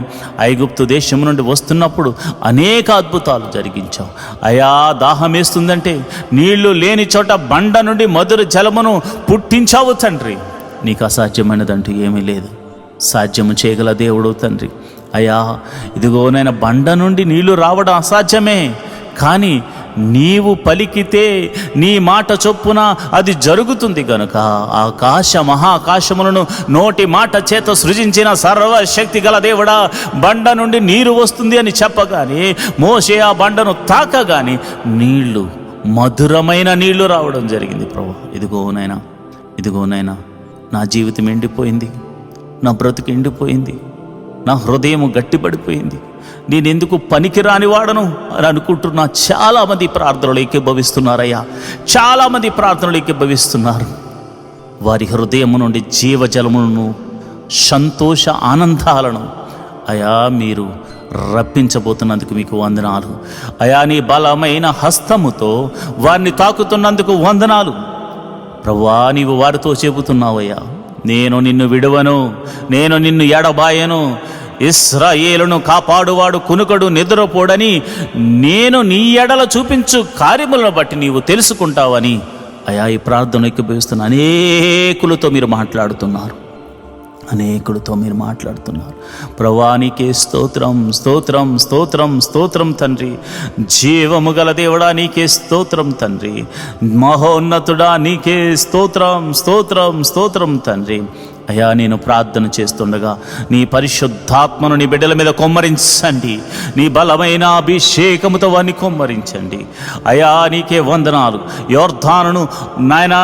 ఐగుప్తు దేశం నుండి వస్తున్నప్పుడు అనేక అద్భుతాలు జరిగించావు అయా. దాహం వేస్తుందంటే నీళ్లు లేని చోట బండ నుండి మధుర జలమును పుట్టించావు తండ్రి. నీకు అసాధ్యమైనదంటూ ఏమీ లేదు, సాధ్యము చేయగల దేవుడు తండ్రి. అయ్యా ఇదిగోనైనా బండ నుండి నీళ్లు రావడం అసాధ్యమే, కానీ నీవు పలికితే నీ మాట చొప్పున అది జరుగుతుంది గనుక మహాకాశములను నోటి మాట చేత సృజించిన సర్వశక్తి గల దేవుడా, బండ నుండి నీరు వస్తుంది అని చెప్పగానే మోషే ఆ బండను తాకగానే నీళ్లు, మధురమైన నీళ్లు రావడం జరిగింది ప్రభు. ఇదిగోనైనా నా జీవితం ఎండిపోయింది, నా బ్రతుకు ఎండిపోయింది, నా హృదయం గట్టిపడిపోయింది, నేనెందుకు పనికిరాని వాడను అని అనుకుంటున్నా. చాలామంది ప్రార్థనలు ఏకీభవిస్తున్నారయ్యా, చాలామంది ప్రార్థనలు ఏకీభవిస్తున్నారు. వారి హృదయం నుండి జీవజలములను, సంతోష ఆనందాలను అయా మీరు రప్పించబోతున్నందుకు మీకు వందనాలు అయా. నీ బలమైన హస్తముతో వారిని తాకుతున్నందుకు వందనాలు ప్రభువా. నీవు వారితో చెబుతున్నావయ్యా, నేను నిన్ను విడువను, నేను నిన్ను ఎడబాయను, ఇశ్రాయేలును కాపాడువాడు కునుకడు నిద్రపోడని నేను నీ ఎడల చూపించు కార్యములను బట్టి నీవు తెలుసుకుంటావని అయా ఈ ప్రార్థన ఎక్కిపోయిస్తున్న అనేకులతో మీరు మాట్లాడుతున్నారు. ప్రభువానికే స్తోత్రం స్తోత్రం స్తోత్రం స్తోత్రం తండ్రి. జీవము గల దేవుడా నీకే స్తోత్రం తండ్రి. మహోన్నతుడా నీకే స్తోత్రం స్తోత్రం స్తోత్రం తండ్రి. అయ్యా నేను ప్రార్థన చేస్తుండగా నీ పరిశుద్ధాత్మను నీ బిడ్డల మీద కొమ్మరించండి, నీ బలమైన అభిషేకముతో వారిని కొమ్మరించండి అయ్యా. నీకే వందనాలు. యోర్దానును నాయన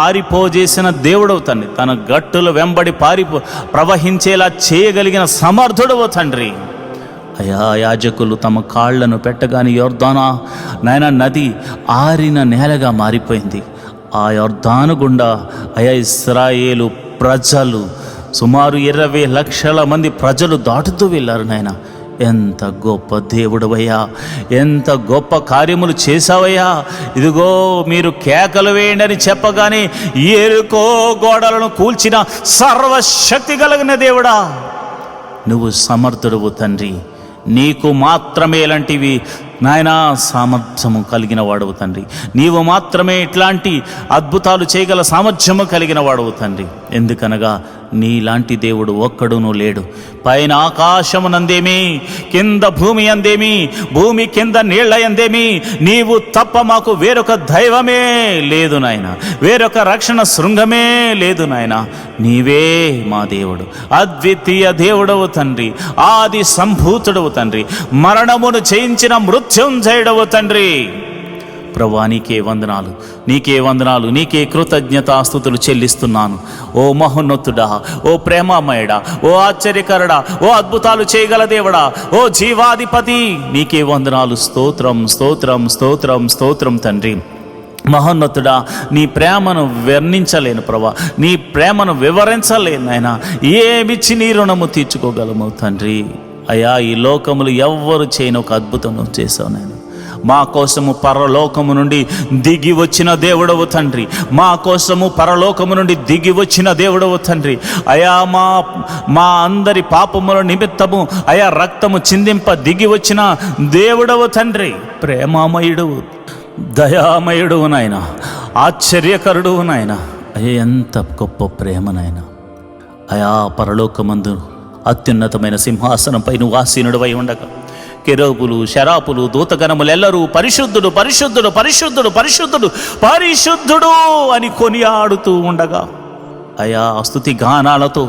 ఆరిపోజేసిన దేవుడవు తండ్రి, తన గట్టుల వెంబడి ప్రవహించేలా చేయగలిగిన సమర్థుడవు తండ్రి. అయా యాజకులు తమ కాళ్లను పెట్టగానే యోర్దానా నాయన నది ఆరిన నేలగా మారిపోయింది. ఆ యోర్దాను గుండా అయా ఇశ్రాయేలు ప్రజలు సుమారు 20 లక్షల మంది ప్రజలు దాటుతూ వెళ్ళారు. నాయన ఎంత గొప్ప దేవుడవయ్యా, ఎంత గొప్ప కార్యములు చేశావయ్యా. ఇదిగో మీరు కేకలు వేయండి అని చెప్పగానే ఎరుకో గోడలను కూల్చిన సర్వశక్తి కలిగిన దేవుడా, నువ్వు సమర్థుడవు తండ్రి. నీకు మాత్రమే ఇలాంటివి నాయనా సామర్థ్యము కలిగిన వాడవు తండ్రి. నీవు మాత్రమే ఇట్లాంటి అద్భుతాలు చేయగల సామర్థ్యము కలిగిన వాడవు తండ్రి. ఎందుకనగా నీలాంటి దేవుడు ఒక్కడునూ లేడు. పైన ఆకాశమునందేమి, కింద భూమి అందేమి, భూమి కింద నీళ్ల అందేమి, నీవు తప్ప మాకు వేరొక దైవమే లేదు నాయన, వేరొక రక్షణ శృంగమే లేదు నాయన. నీవే మా దేవుడు, అద్వితీయ దేవుడవు తండ్రి, ఆది సంభూతుడవు తండ్రి, మరణమును జయించిన మృత్యుంజయుడవు తండ్రి. ప్రభువా నీకే వందనాలు, నీకే వందనాలు, నీకే కృతజ్ఞతాస్తుతులు చెల్లిస్తున్నాను. ఓ మహోన్నతుడా, ఓ ప్రేమామయుడా, ఓ ఆశ్చర్యకరుడా, ఓ అద్భుతాలు చేయగల దేవుడా, ఓ జీవాధిపతి, నీకే వందనాలు. స్తోత్రం స్తోత్రం స్తోత్రం స్తోత్రం తండ్రి. మహోన్నతుడా, నీ ప్రేమను వర్ణించలేను ప్రభా, నీ ప్రేమను వివరించలేను నాయనా. ఏమిచ్చి నీ రుణము తీర్చుకోగలము తండ్రి. అయ్యా ఈ లోకములు ఎవ్వరు చేయని ఒక అద్భుతం నువ్వు చేసావు నాయన. మా కోసము పరలోకము నుండి దిగి వచ్చిన దేవుడవు తండ్రి, మా కోసము పరలోకము నుండి దిగి వచ్చిన దేవుడవు తండ్రి. అయా మా అందరి పాపముల నిమిత్తము అయా రక్తము చిందింప దిగి వచ్చిన దేవుడవు తండ్రి. ప్రేమామయుడు, దయామయుడు నాయన, ఆశ్చర్యకరుడు నాయన. అయ్యా ఎంత గొప్ప ప్రేమ నాయన. అయా పరలోకమందు అత్యున్నతమైన సింహాసనంపై నువ్వు ఆసీనుడవై ఉండగా కెరూబులు, శరాపులు, దూతగణములెల్లరూ పరిశుద్ధుడు పరిశుద్ధుడు పరిశుద్ధుడు పరిశుద్ధుడు పరిశుద్ధుడు అని కొనియాడుతూ ఉండగా అయా స్తుతి గానాలతో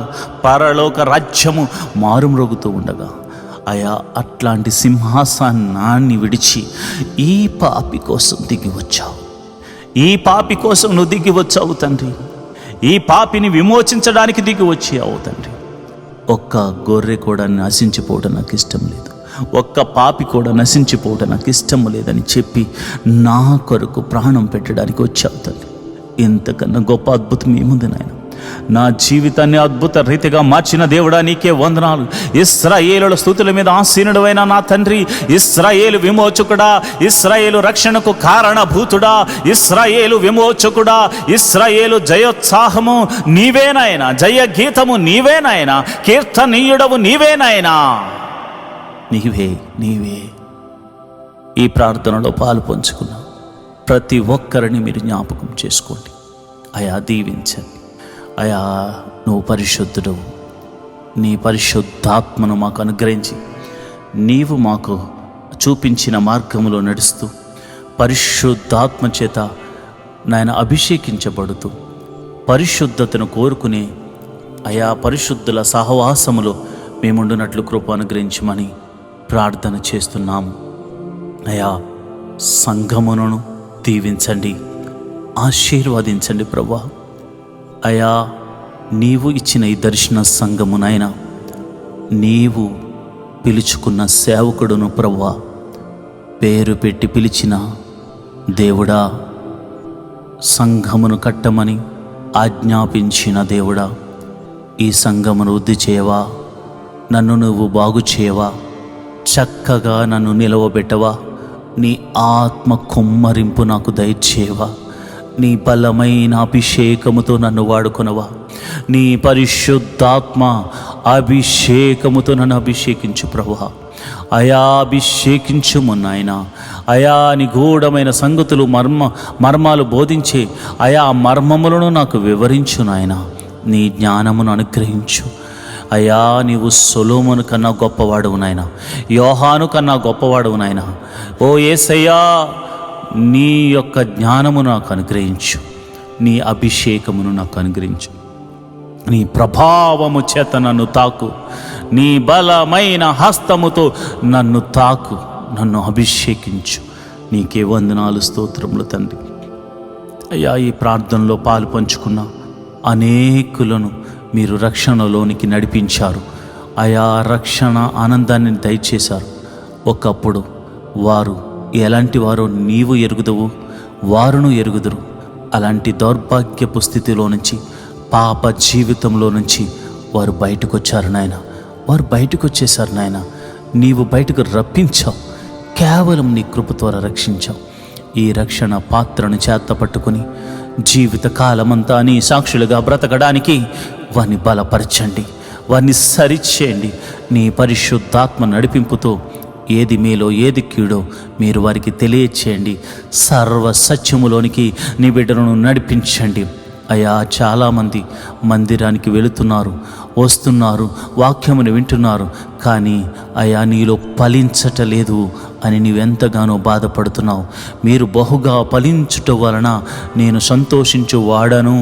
పరలోక రాజ్యము మారుమ్రోగుతూ ఉండగా అయా అట్లాంటి సింహాసనాన్ని విడిచి ఈ పాపి కోసం దిగి వచ్చావు. ఈ పాపి కోసం నువ్వు దిగి వచ్చావు తండ్రి. ఈ పాపిని విమోచించడానికి దిగి వచ్చావు తండ్రి. ఒక్క గొర్రె కూడా నశించిపోవడం నాకు ఇష్టం లేదు, ఒక్క పాపి కూడా నశించిపోవడం నాకు ఇష్టం లేదని చెప్పి నా కొరకు ప్రాణం పెట్టడానికి వచ్చావు తండ్రి. ఇంతకన్నా గొప్ప అద్భుతం ఏముంది నాయన? నా జీవితాన్ని అద్భుత రీతిగా మార్చిన దేవుడా నీకే వందనాలు. ఇశ్రాయేలుల స్తుతుల మీద ఆసీనుడైన నా తండ్రి, ఇశ్రాయేలు విమోచకుడా, ఇశ్రాయేలు రక్షణకు కారణభూతుడా, ఇశ్రాయేలు విమోచకుడా, ఇశ్రాయేలు జయోత్సాహము నీవేనాయనా, జయ గీతము నీవేనాయనా, కీర్తనీయుడవు నీవేనాయనా. నీవే నీవే ఈ ప్రార్థనలో పాలు పంచుకున్నా ప్రతి ఒక్కరిని మీరు జ్ఞాపకం చేసుకోండి అయా, దీవించండి అయా. నువ్వు పరిశుద్ధుడు, నీ పరిశుద్ధాత్మను మాకు అనుగ్రహించి నీవు మాకు చూపించిన మార్గంలో నడుస్తూ పరిశుద్ధాత్మ చేత నాయన అభిషేకించబడుతూ పరిశుద్ధతను కోరుకునే అయా పరిశుద్ధుల సహవాసములో మేముండునట్లు కృప అనుగ్రహించమని ప్రార్థన చేస్తున్నాము అయా. సంఘమును దీవించండి, ఆశీర్వదించండి ప్రభువా. అయా నీవు ఇచ్చిన ఈ దర్శన సంఘమునైనా నీవు పిలుచుకున్న సేవకుడును ప్రభువా, పేరు పెట్టి పిలిచిన దేవుడా, సంఘమును కట్టమని ఆజ్ఞాపించిన దేవుడా, ఈ సంఘమును వృద్ధి చేయవా, నన్ను నువ్వు బాగు చేయవా, చక్కగా నన్ను నిలవబెట్టవా, నీ ఆత్మ కుమ్మరింపు నాకు దయచేయవా, నీ బలమైన అభిషేకముతో నన్ను వాడుకొనవా, నీ పరిశుద్ధాత్మ అభిషేకముతో నన్ను అభిషేకించు ప్రభువా. అయా అభిషేకించుము నాయనా. అయా నిగూఢమైన సంగతులు మర్మాలు బోధించే అయా మర్మములను నాకు వివరించు నాయనా. నీ జ్ఞానమును అనుగ్రహించు అయా. నీవు సొలొమోను కన్నా గొప్పవాడువు నాయనా, యోహాను కన్నా గొప్పవాడువు నాయనా. ఓ యేసయ్యా, నీ యొక్క జ్ఞానమును నాకు అనుగ్రహించు, నీ అభిషేకమును నాకు అనుగ్రహించు, నీ ప్రభావము చేత నన్ను తాకు, నీ బలమైన హస్తముతో నన్ను తాకు, నన్ను అభిషేకించు. నీకే వందనాలు, స్తోత్రములు తండ్రి. అయ్యా ఈ ప్రార్థనలో పాలు పంచుకున్న అనేకులను మీరు రక్షణలోనికి నడిపించారు అయా. రక్షణ ఆనందాన్ని దయచేశారు. ఒకప్పుడు వారు ఎలాంటి వారో నీవు ఎరుగుదవు, వారును ఎరుగుదురు. అలాంటి దౌర్భాగ్యపు స్థితిలో నుంచి, పాప జీవితంలో నుంచి వారు బయటకు వచ్చారు నాయన. వారు బయటకు వచ్చేసారు నాయన. నీవు బయటకు రప్పించావు, కేవలం నీ కృప ద్వారా రక్షించావు. ఈ రక్షణ పాత్రను చేత పట్టుకుని జీవితకాలమంతా నీ సాక్షులుగా బ్రతకడానికి వారిని బలపరచండి, వారిని సరిచేయండి. నీ పరిశుద్ధాత్మ నడిపింపుతో ఏది మేలో ఏది కీడో మీరు వారికి తెలియచేయండి. సర్వ సత్యములోనికి నీ బిడ్డలను నడిపించండి అయా. చాలామంది మందిరానికి వెళుతున్నారు, వస్తున్నారు, వాక్యమును వింటున్నారు, కానీ అయా నీలో ఫలించటలేదు అని నీవెంతగానో బాధపడుతున్నావు. మీరు బహుగా ఫలించుట వలన నేను సంతోషించు వాడను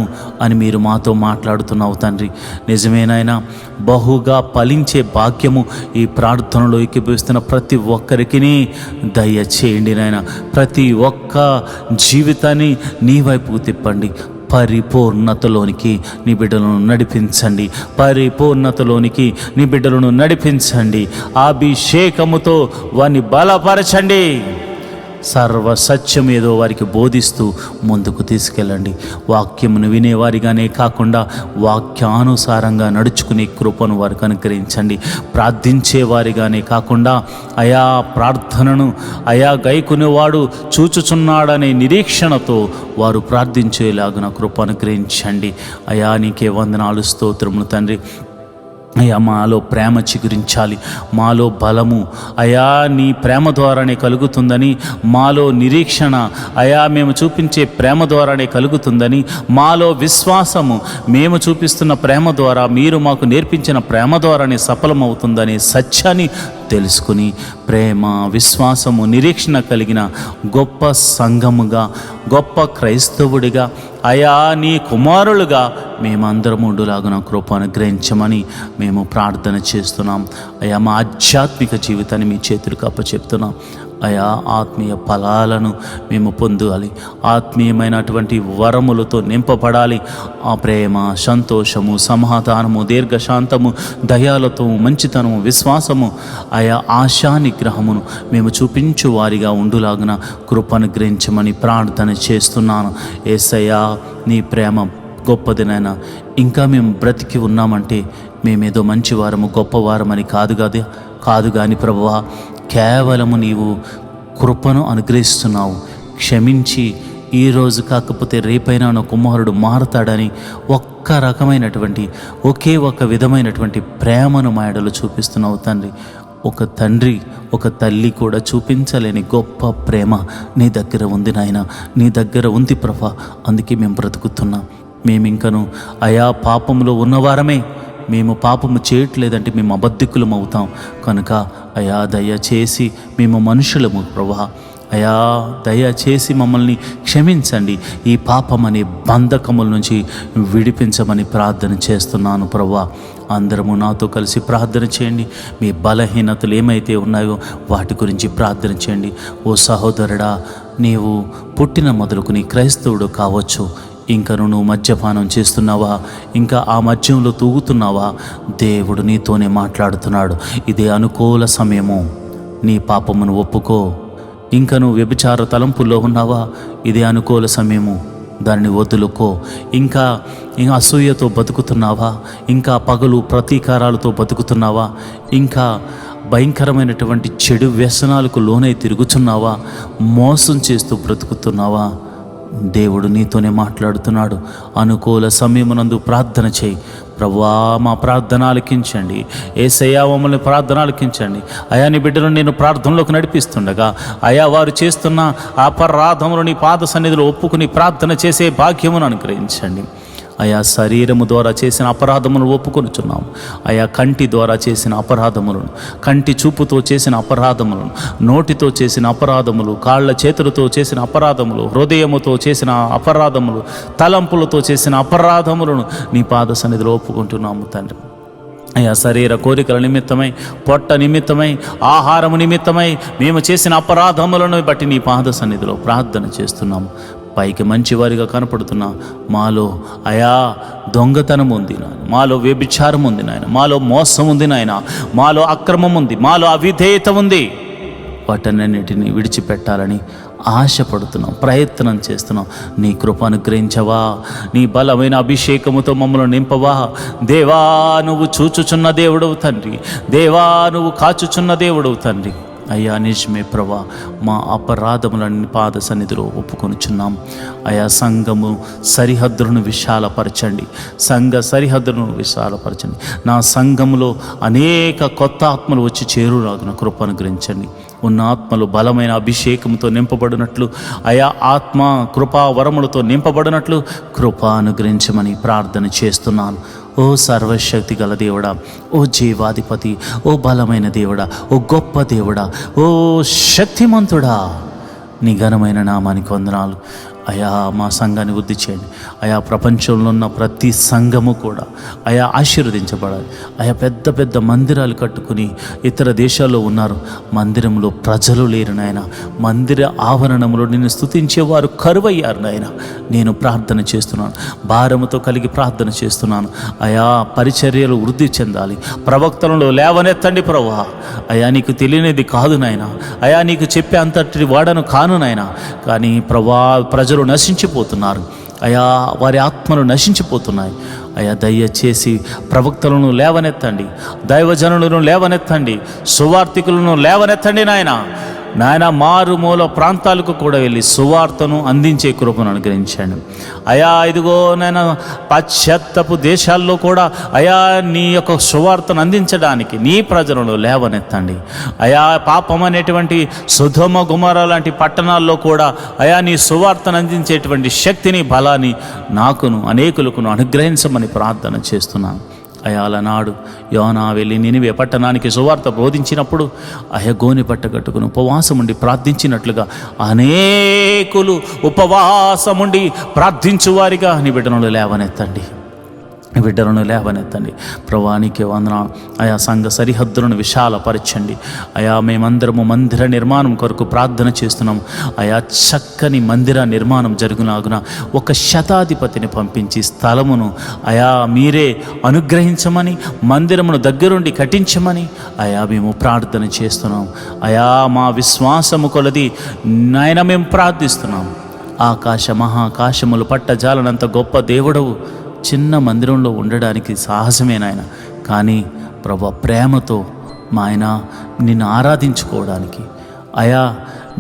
అని మీరు మాతో మాట్లాడుతున్నావు తండ్రి. నిజమేనాయనా, బహుగా ఫలించే భాగ్యము ఈ ప్రార్థనలో ఏకీభవిస్తున్న ప్రతి ఒక్కరికి దయచేయండి నాయన. ప్రతి ఒక్క జీవితాన్ని నీ వైపుకు తిప్పండి. పరిపూర్ణతలోనికి నీ బిడ్డలను నడిపించండి, పరిపూర్ణతలోనికి నీ బిడ్డలను నడిపించండి. అభిషేకముతో వారిని బలపరచండి. సర్వ సత్యం ఏదో వారికి బోధిస్తూ ముందుకు తీసుకెళ్ళండి. వాక్యమును వినేవారిగానే కాకుండా వాక్యానుసారంగా నడుచుకునే కృపను వారికి అనుగ్రహించండి. ప్రార్థించేవారిగానే కాకుండా అయా ప్రార్థనను అయా గైకునేవాడు చూచుచున్నాడనే నిరీక్షణతో వారు ప్రార్థించేలాగున కృప అనుగ్రహించండి. అయా నీకే వందనాలు, స్తోత్రములు తండ్రి. అయా మాలో ప్రేమ చిగురించాలి, మాలో బలము అయా నీ ప్రేమ ద్వారానే కలుగుతుందని, మాలో నిరీక్షణ అయా మేము చూపించే ప్రేమ ద్వారానే కలుగుతుందని, మాలో విశ్వాసము మేము చూపిస్తున్న ప్రేమ ద్వారా, మీరు మాకు నేర్పించిన ప్రేమ ద్వారానే సఫలమవుతుందనే సత్యాన్ని తెలుసుకుని ప్రేమ, విశ్వాసము, నిరీక్షణ కలిగిన గొప్ప సంఘముగా, గొప్ప క్రైస్తవుడిగా అయా నీ కుమారులుగా మేమందరం ఉండులాగున కృప అనుగ్రహించమని మేము ప్రార్థన చేస్తున్నాం. అయా మా ఆధ్యాత్మిక జీవితాన్ని మీ చేతులకు అప్పచెప్తున్నాం. అయా ఆత్మీయ ఫలాలను మేము పొందాలి, ఆత్మీయమైనటువంటి వరములతో నింపబడాలి. ఆ ప్రేమ, సంతోషము, సమాధానము, దీర్ఘశాంతము, దయాలతో, మంచితనము, విశ్వాసము అయా ఆశా నిగ్రహమును మేము చూపించు వారిగా ఉండులాగున కృపను గ్రహించమని ప్రార్థన చేస్తున్నాను. యేసయ్యా నీ ప్రేమ గొప్పది నాయన. ఇంకా మేము బ్రతికి ఉన్నామంటే మేమేదో మంచివారము గొప్పవారమని కాదు కానీ ప్రభువా, కేవలము నీవు కృపను అనుగ్రహిస్తున్నావు. క్షమించి ఈరోజు కాకపోతే రేపైనా నా కుమారుడు మారతాడని ఒక్క రకమైనటువంటి ఒకే ఒక విధమైనటువంటి ప్రేమను మా ఎడలో చూపిస్తున్నావు తండ్రి. ఒక తండ్రి ఒక తల్లి కూడా చూపించలేని గొప్ప ప్రేమ నీ దగ్గర ఉంది నాయన, నీ దగ్గర ఉంది ప్రభా. అందుకే మేము బ్రతుకుతున్నాం. మేమింకను అయా పాపంలో ఉన్నవారమే. మేము పాపము చేయట్లేదంటే మేము అబద్ధికులం అవుతాం. కనుక అయా దయచేసి మేము మనుషులము ప్రభా. అయా దయచేసి మమ్మల్ని క్షమించండి. ఈ పాపం అనే బంధకముల నుంచి విడిపించమని ప్రార్థన చేస్తున్నాను ప్రభువా. అందరము నాతో కలిసి ప్రార్థన చేయండి. మీ బలహీనతలు ఏమైతే ఉన్నాయో వాటి గురించి ప్రార్థన చేయండి. ఓ సహోదరుడా, నీవు పుట్టిన మొదలుకుని క్రైస్తవుడు కావచ్చు, ఇంకను నువ్వు మద్యపానం చేస్తున్నావా, ఇంకా ఆ మద్యంలో తూగుతున్నావా, దేవుడు నీతోనే మాట్లాడుతున్నాడు. ఇదే అనుకూల సమయము. నీ పాపమును ఒప్పుకో. ఇంకా నువ్వు వ్యభిచార తలంపుల్లో ఉన్నావా, ఇదే అనుకూల సమయము. దాన్ని వదులుకో. ఇంకా అసూయతో బతుకుతున్నావా, ఇంకా పగలు ప్రతీకారాలతో బతుకుతున్నావా, ఇంకా భయంకరమైనటువంటి చెడు వ్యసనాలకు లోనై తిరుగుతున్నావా, మోసం చేస్తూ బ్రతుకుతున్నావా, దేవుడు నీతోనే మాట్లాడుతున్నాడు. అనుకూల సమయమునందు ప్రార్థన చేయి. ప్రభువా, మా ప్రార్థన ఆలకించండి. యేసయ్యా, మమ్మల్ని ప్రార్థన ఆలకించండి. అయా, నీ బిడ్డలను నేను ప్రార్థనలోకి నడిపిస్తుండగా అయా వారు చేస్తున్న అపరాధములు నీ పాద సన్నిధిలో ఒప్పుకుని ప్రార్థన చేసే భాగ్యమును అనుగ్రహించండి. అయా, శరీరము ద్వారా చేసిన అపరాధములను ఒప్పుకొనుచున్నాము. అయా, కంటి ద్వారా చేసిన అపరాధములను, కంటి చూపుతో చేసిన అపరాధములను, నోటితో చేసిన అపరాధములు, కాళ్ళ చేతులతో చేసిన అపరాధములు, హృదయముతో చేసిన అపరాధములు, తలంపులతో చేసిన అపరాధములను నీ పాద సన్నిధిలో ఒప్పుకుంటున్నాము తండ్రి. అయా, శరీర కోరికల నిమిత్తమై, పొట్ట నిమిత్తమై, ఆహారము నిమిత్తమై మేము చేసిన అపరాధములను బట్టి నీ పాద సన్నిధిలో ప్రార్థన చేస్తున్నాము. పైకి మంచివారిగా కనపడుతున్నా మాలో అయా దొంగతనం ఉంది నాయన, మాలో వ్యభిచారం ఉంది నాయన, మాలో మోసం ఉంది నాయన, మాలో అక్రమం ఉంది, మాలో అవిధేయత ఉంది. వాటన్నిటిని విడిచిపెట్టాలని ఆశపడుతున్నాం, ప్రయత్నం చేస్తున్నాం. నీ కృప అనుగ్రహించవా, నీ బలమైన అభిషేకముతో మమ్మల్ని నింపవా. దేవా, నువ్వు చూచుచున్న దేవుడవు తండ్రి. దేవా, నువ్వు కాచుచున్న దేవుడవు తండ్రి. అయ్యా, నిజమే ప్రభా, మా అపరాధములన్నీ పాద సన్నిధిలో ఒప్పుకొనుచున్నాం. అయా, సంఘము సరిహద్దులను విశాలపరచండి. సంఘ సరిహద్దులను విశాలపరచండి. నా సంఘములో అనేక కొత్త ఆత్మలు వచ్చి చేరులాగున కృప అనుగ్రహించండి. ఉన్న ఆత్మలు బలమైన అభిషేకంతో నింపబడినట్లు, అయా ఆత్మ కృపా వరములతో నింపబడినట్లు కృప అనుగ్రహించమని ప్రార్థన చేస్తున్నాను. ఓ సర్వశక్తి గల దేవుడా, ఓ జీవాధిపతి, ఓ బలమైన దేవుడా, ఓ గొప్ప దేవుడా, ఓ శక్తిమంతుడా, నీ ఘనమైన నామానికి వందనాలు. అయా, మా సంఘాన్ని వృద్ధి చేయండి. అయా, ప్రపంచంలో ఉన్న ప్రతి సంఘము కూడా అయా ఆశీర్వదించబడాలి. అయా, పెద్ద పెద్ద మందిరాలు కట్టుకుని ఇతర దేశాల్లో ఉన్నారు. మందిరంలో ప్రజలు లేరు నాయన. మందిర ఆవరణంలో నిన్ను స్తుతించేవారు కరువయ్యారు నాయన. నేను ప్రార్థన చేస్తున్నాను, భారముతో కలిగి ప్రార్థన చేస్తున్నాను. అయా, పరిచర్యలు వృద్ధి చెందాలి. ప్రవక్తలను లేవనెత్తండి ప్రభువా. అయా, నీకు తెలియనిది కాదు నాయన. అయా, నీకు చెప్పే అంతటి వాడను కాను నాయన. కానీ ప్రభువా, ప్రజలు నశించిపోతున్నారు. అయా, వారి ఆత్మలు నశించిపోతున్నాయి. అయా, దయచేసి ప్రవక్తలను లేవనెత్తండి, దైవజనులను లేవనెత్తండి, సువార్థికులను లేవనెత్తండి నాయన. మారుమూల ప్రాంతాలకు కూడా వెళ్ళి సువార్తను అందించే కృపను అనుగ్రహించండి. అయా, ఇదిగో నాయన, పాశ్చాత్యపు దేశాల్లో కూడా అయా నీ యొక్క సువార్తను అందించడానికి నీ ప్రజలను లేవనెత్తండి. అయా, పాపం అనేటువంటి సొదొమ గొమొర్రా లాంటి పట్టణాల్లో కూడా అయా నీ సువార్తను అందించేటువంటి శక్తిని, బలాన్ని నాకును అనేకులకును అనుగ్రహించమని ప్రార్థన చేస్తున్నాను. అయా, అలనాడు యోనా వెళ్ళి నినివే పట్టణానికి సువార్త బోధించినప్పుడు అయా గోనె పట్ట కట్టుకుని ఉపవాసముండి ప్రార్థించినట్లుగా అనేకులు ఉపవాసముండి ప్రార్థించువారిగా నీ బిడ్డలను లేవనెత్తండి. బిడ్డలను లేవనెత్తండి. ప్రభువానికి వందనాలు. అయా, సంఘ సరిహద్దులను విశాలపరచండి. అయా, మేమందరము మందిర నిర్మాణం కొరకు ప్రార్థన చేస్తున్నాము. అయా, చక్కని మందిర నిర్మాణం జరుగునాగున ఒక శతాధిపతిని పంపించి స్థలమును అయా మీరే అనుగ్రహించమని, మందిరమును దగ్గరుండి కట్టించమని అయా మేము ప్రార్థన చేస్తున్నాం. అయా, మా విశ్వాసము కొలది నాయన మేము ప్రార్థిస్తున్నాం. ఆకాశ మహాకాశములు పట్టజాలనంత గొప్ప దేవుడవు చిన్న మందిరంలో ఉండడానికి సాహసమే నాయన. కానీ ప్రభు ప్రేమతో మా ఆయన నిన్ను ఆరాధించుకోవడానికి అయా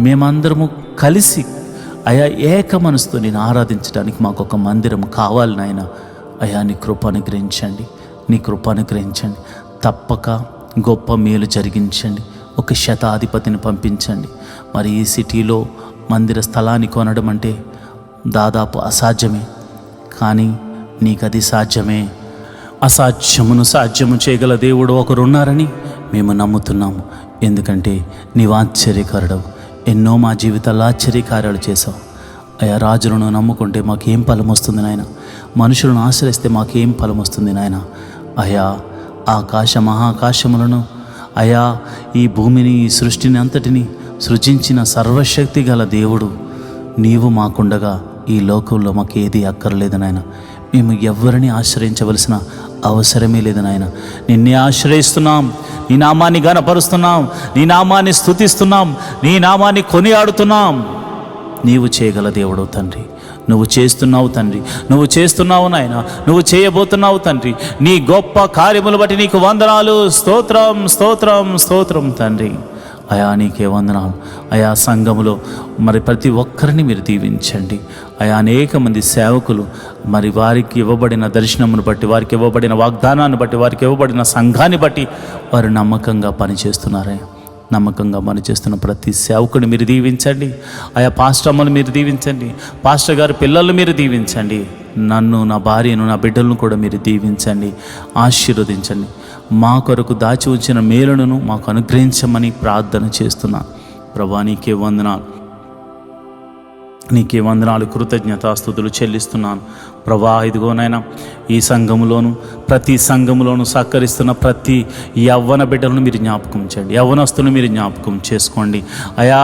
మేమందరము కలిసి అయా ఏక మనసుతో నేను ఆరాధించడానికి మాకు ఒక మందిరం కావాలి నాయన. అయా నీ కృప అనుగ్రహించండి, నీ కృప అనుగ్రహించండి. తప్పక గొప్ప మేలు జరిగించండి. ఒక శతాధిపతిని పంపించండి. మరి ఈ సిటీలో మందిర స్థలాన్ని కొనడం అంటే దాదాపు అసాధ్యమే, కానీ నీకు అది సాధ్యమే. అసాధ్యమును సాధ్యము చేయగల దేవుడు ఒకరున్నారని మేము నమ్ముతున్నాము. ఎందుకంటే నీవు ఆశ్చర్యకారుడవు. ఎన్నో మా జీవితాల్లో ఆశ్చర్యకార్యాలు చేశావు అయ్యా. రాజులను నమ్ముకుంటే మాకేం ఫలం వస్తుంది నాయన, మనుషులను ఆశ్రయిస్తే మాకేం ఫలం వస్తుంది నాయన. అయ్యా ఆకాశ మహాకాశములను అయా ఈ భూమిని ఈ సృష్టిని అంతటిని సృజించిన సర్వశక్తి గల దేవుడు నీవు మాకుండగా ఈ లోకంలో మాకు ఏది అక్కర్లేదు నాయన. మేము ఎవరిని ఆశ్రయించవలసిన అవసరమే లేదు నాయన. నిన్నే ఆశ్రయిస్తున్నాం, నీ నామాన్ని గణపరుస్తున్నాం, నీ నామాన్ని స్తుతిస్తున్నాం, నీ నామాన్ని కొనియాడుతున్నాం. నీవు చేయగల దేవుడు తండ్రి, నువ్వు చేస్తున్నావు తండ్రి, నువ్వు చేస్తున్నావు నాయన, నువ్వు చేయబోతున్నావు తండ్రి. నీ గొప్ప కార్యములు బట్టి నీకు వందనాలు. స్తోత్రం స్తోత్రం స్తోత్రం తండ్రి. అయా నీకే వందనాలు. అయా సంఘములో మరి ప్రతి ఒక్కరిని మీరు దీవించండి. అయా అనేక మంది సేవకులు మరి వారికి ఇవ్వబడిన దర్శనమును బట్టి, వారికి ఇవ్వబడిన వాగ్దానాన్ని బట్టి, వారికి ఇవ్వబడిన సంఘాన్ని బట్టి వారు నమ్మకంగా పనిచేస్తున్నారయ్యా. నమ్మకంగా పనిచేస్తున్న ప్రతి సేవకుని మీరు దీవించండి. ఆయా పాస్టర్ అమ్మను మీరు దీవించండి, పాస్టర్ గారి పిల్లలు మీరు దీవించండి. నన్ను, నా భార్యను, నా బిడ్డలను కూడా మీరు దీవించండి, ఆశీర్వదించండి. మా కొరకు దాచి ఉంచిన మేలును మాకు అనుగ్రహించమని ప్రార్థన చేస్తున్నాను. ప్రభా నీకే వందనాలు, నీకే వందనాలు, కృతజ్ఞతాస్తుతులు చెల్లిస్తున్నాను. ప్రభా ఇదిగోనైనా ఈ సంఘములోను ప్రతి సంఘములోను సహకరిస్తున్న ప్రతి యవ్వన బిడ్డలను మీరు జ్ఞాపకం చేయండి, యవ్వనస్తులను మీరు జ్ఞాపకం చేసుకోండి. అయా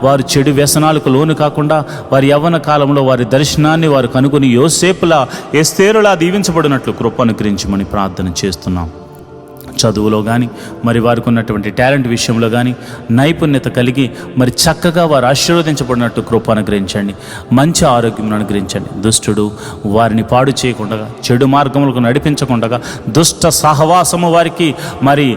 వారు చెడు వ్యసనాలకు లోను కాకుండా వారి యవ్వన కాలంలో వారి దర్శనాన్ని వారు కనుగొని యోసేపులా ఎస్తేరులా దీవించబడినట్లు కృప అనుగ్రహించమని ప్రార్థన చేస్తున్నాం. చదువులో కానీ మరి వారికి ఉన్నటువంటి టాలెంట్ విషయంలో కానీ నైపుణ్యత కలిగి మరి చక్కగా వారు ఆశీర్వదించబడినట్టు కృప అనుగ్రహించండి. మంచి ఆరోగ్యం అనుగ్రహించండి. దుష్టుడు వారిని పాడు చేయకుండా, చెడు మార్గములకు నడిపించకుండా, దుష్ట సహవాసము వారికి మరి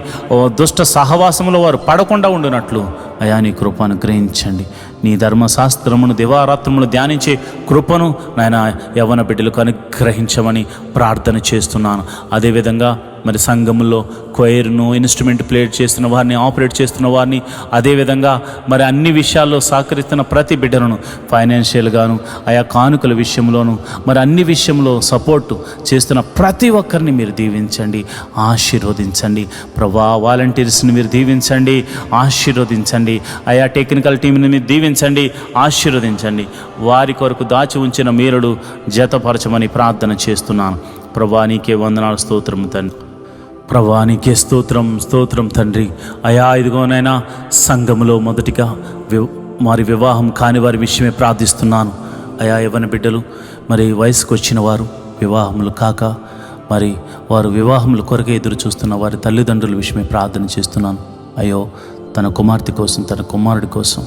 దుష్ట సహవాసములో వారు పడకుండా ఉండినట్లు అయా నీ కృప అనుగ్రహించండి. నీ ధర్మశాస్త్రమును దివారాత్రములు ధ్యానించే కృపను నాయన యవ్వన బిడ్డలకు అనుగ్రహించమని ప్రార్థన చేస్తున్నాను. అదేవిధంగా మరి సంఘములో క్వైర్ను, ఇన్స్ట్రుమెంట్ ప్లే చేస్తున్న వారిని, ఆపరేట్ చేస్తున్న వారిని, అదేవిధంగా మరి అన్ని విషయాల్లో సహకరిస్తున్న ప్రతి బిడ్డలను ఫైనాన్షియల్గాను, ఆయా కానుకల విషయంలోను, మరి అన్ని విషయంలో సపోర్టు చేస్తున్న ప్రతి ఒక్కరిని మీరు దీవించండి, ఆశీర్వదించండి. ప్రభా వాలంటీర్స్ని మీరు దీవించండి, ఆశీర్వదించండి. ఆయా టెక్నికల్ టీంని మీరు దీవించండి, ఆశీర్వదించండి. వారి కొరకు దాచి ఉంచిన మేలుడు జతపరచమని ప్రార్థన చేస్తున్నాను. ప్రభా నీకే వందనాలు, స్తోత్రం తండ్రి. ప్రభా నీకే స్తోత్రం స్తోత్రం తండ్రి. అయా ఇదిగోనైనా సంఘములో మొదటిగా వారి వివాహం కాని వారి విషయమే ప్రార్థిస్తున్నాను. అయా యవ్వన బిడ్డలు మరి వయసుకు వచ్చిన వారు వివాహములు కాక మరి వారు వివాహముల కొరకే ఎదురు చూస్తున్న వారి తల్లిదండ్రుల విషయమే ప్రార్థన చేస్తున్నాను. అయ్యో తన కుమార్తె కోసం, తన కుమారుడి కోసం,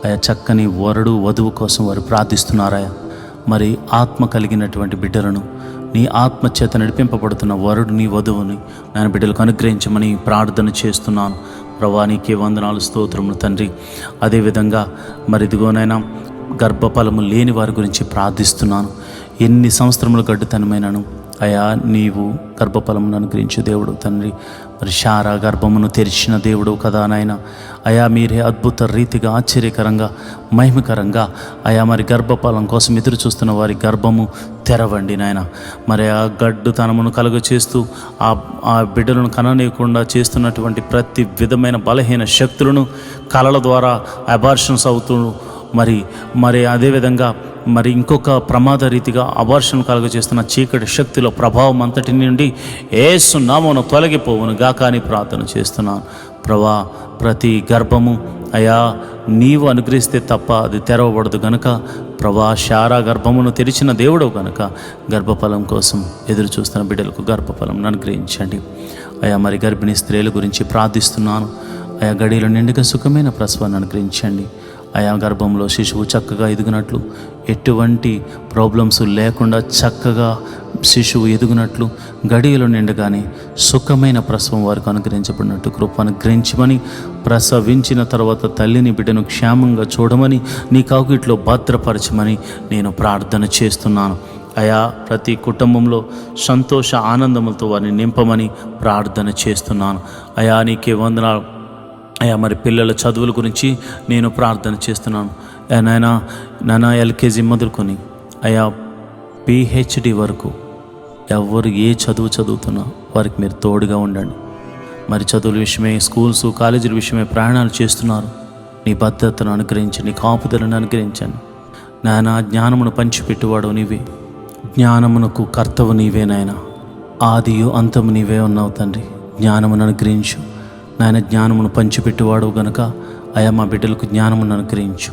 అయా చక్కని వరుడు వధువు కోసం వారు ప్రార్థిస్తున్నారయా. మరి ఆత్మ కలిగినటువంటి బిడ్డలను, నీ ఆత్మచేత నడిపింపబడుతున్న వరుడిని, వధువుని నేను బిడ్డలకు అనుగ్రహించమని ప్రార్థన చేస్తున్నాను. ప్రభా నీకే వందనాలు, స్తోత్రములు తండ్రి. అదేవిధంగా మరి ఇదిగోనైనా గర్భఫలము లేని వారి గురించి ప్రార్థిస్తున్నాను. ఎన్ని సంవత్సరములు గడ్డుతనమైనను అయా నీవు గర్భఫలమును అనుగ్రహించే దేవుడు తండ్రి. మరి శారా గర్భమును తెరిచిన దేవుడు కదా నాయన. అయా మీరే అద్భుత రీతిగా, ఆశ్చర్యకరంగా, మహిమకరంగా అయా మరి గర్భఫలం కోసం ఎదురు చూస్తున్న వారి గర్భము తెరవండి నాయన. మరి ఆ గడ్డుతనమును కలుగ చేస్తూ ఆ బిడ్డలను కననీయకుండా చేస్తున్నటువంటి ప్రతి విధమైన బలహీన శక్తులను కలల ద్వారా అబార్షన్స్ అవుతూ మరి అదేవిధంగా మరి ఇంకొక ప్రమాద రీతిగా అబార్షన్ కలుగజేస్తున్న చీకటి శక్తిలో ప్రభావం అంతటి నుండి యేసు నామమున తొలగిపోవును గాక అని ప్రార్థన చేస్తున్నాను. ప్రభా ప్రతి గర్భము అయా నీవు అనుగ్రహిస్తే తప్ప అది తెరవబడదు గనుక ప్రభా శారా గర్భమును తెరిచిన దేవుడు కనుక గర్భఫలం కోసం ఎదురు చూస్తున్న బిడ్డలకు గర్భఫలం అనుగ్రహించండి. అయా మరి గర్భిణీ స్త్రీల గురించి ప్రార్థిస్తున్నాను. అయా గడిలో నిండుగా సుఖమైన ప్రసవాన్ని అనుగ్రహించండి. అయా గర్భంలో శిశువు చక్కగా ఎదుగునట్లు, ఎటువంటి ప్రాబ్లమ్స్ లేకుండా చక్కగా శిశువు ఎదుగునట్లు, గడియలు నిండగానే సుఖమైన ప్రసవం వారికి అనుగ్రహించబడినట్టు కృప అనుగ్రహించమని, ప్రసవించిన తర్వాత తల్లిని బిడ్డను క్షేమంగా చూడమని, నీ కౌగిట్లో భద్రపరచమని నేను ప్రార్థన చేస్తున్నాను. అయా ప్రతి కుటుంబంలో సంతోష ఆనందములతో వారిని నింపమని ప్రార్థన చేస్తున్నాను. అయా నీకే వందనాలు. అయా మరి పిల్లల చదువుల గురించి నేను ప్రార్థన చేస్తున్నాను. నాయనా ఎల్కేజీ మొదలుకొని అయా పిహెచ్డి వరకు ఎవరు ఏ చదువు చదువుతున్నా వారికి మీరు తోడుగా ఉండండి. మరి చదువుల విషయమే, స్కూల్స్ కాలేజీల విషయమే ప్రయాణాలు చేస్తున్నారు. నీ భద్రతను అనుగ్రహించి, నీ కాపుదలను అనుగ్రహించండి. నాయన జ్ఞానమును పంచిపెట్టువాడు నీవే, జ్ఞానమునకు కర్తవు నీవే నాయన. ఆదియు అంతము నీవే ఉన్నావు తండ్రి. జ్ఞానమును అనుగ్రహించు నాయన. జ్ఞానమును పంచిపెట్టువాడు గనుక అయా మా బిడ్డలకు జ్ఞానమును అనుగ్రహించు.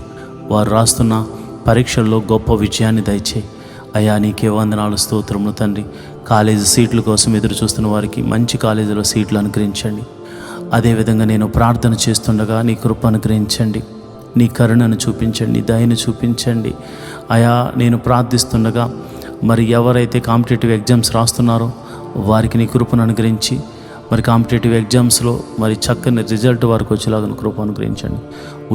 వారు రాస్తున్న పరీక్షల్లో గొప్ప విజయాన్ని దయచేయి. అయా నీకే వందనాలు, స్తోత్రములు తండ్రి. కాలేజీ సీట్ల కోసం ఎదురు చూస్తున్న వారికి మంచి కాలేజీలో సీట్లు అనుగ్రహించండి. అదేవిధంగా నేను ప్రార్థన చేస్తుండగా నీ కృప అనుగ్రహించండి, నీ కరుణను చూపించండి, దయను చూపించండి. అయా నేను ప్రార్థిస్తుండగా మరి ఎవరైతే కాంపిటేటివ్ ఎగ్జామ్స్ రాస్తున్నారో వారికి నీ కృపను అనుగ్రహించి, మరి కాంపిటేటివ్ ఎగ్జామ్స్లో మరి చక్కని రిజల్ట్ వారికి వచ్చేలాగా కృప అనుగ్రహించండి.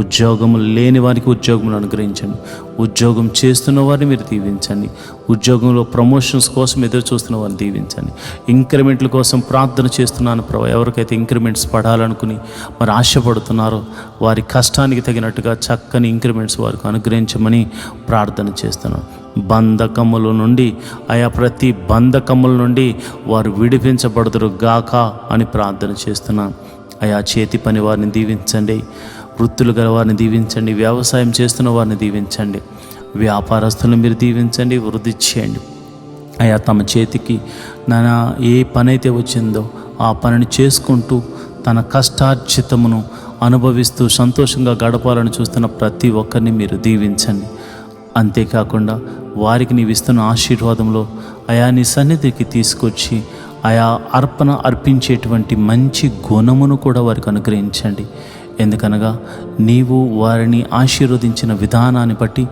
ఉద్యోగం లేని వారికి ఉద్యోగములు అనుగ్రహించండి. ఉద్యోగం చేస్తున్న వారిని మీరు దీవించండి. ఉద్యోగంలో ప్రమోషన్స్ కోసం ఎదురు చూస్తున్న వారిని దీవించండి. ఇంక్రిమెంట్ల కోసం ప్రార్థన చేస్తున్నాను ప్రభు. ఎవరికైతే ఇంక్రిమెంట్స్ పడాలనుకుని మరి ఆశపడుతున్నారో వారి కష్టానికి తగినట్టుగా చక్కని ఇంక్రిమెంట్స్ వారికి అనుగ్రహించమని ప్రార్థన చేస్తున్నాను. బంధకముల నుండి ఆయా ప్రతి బంధకముల నుండి వారు విడిపించబడుదురు గాక అని ప్రార్థన చేస్తున్నాను. ఆయా చేతి పని వారిని దీవించండి, వృత్తులు గల వారిని దీవించండి, వ్యవసాయం చేస్తున్న వారిని దీవించండి, వ్యాపారస్తులను మీరు దీవించండి, వృద్ధి చేయండి. అయా తమ చేతికి నానా ఏ పని అయితే వచ్చిందో ఆ పనిని చేసుకుంటూ తన కష్టార్జితమును అనుభవిస్తూ సంతోషంగా గడపాలని చూస్తున్న ప్రతి ఒక్కరిని మీరు దీవించండి. అంతేకాకుండా వారికి నీవు ఇస్తున్న ఆశీర్వాదంలో అయా నీ సన్నిధికి తీసుకొచ్చి ఆయా అర్పణ అర్పించేటువంటి మంచి గుణమును కూడా వారికి అనుగ్రహించండి. ఎందుకనగా నీవు వారిని ఆశీర్వదించిన విధానాన్ని బట్టి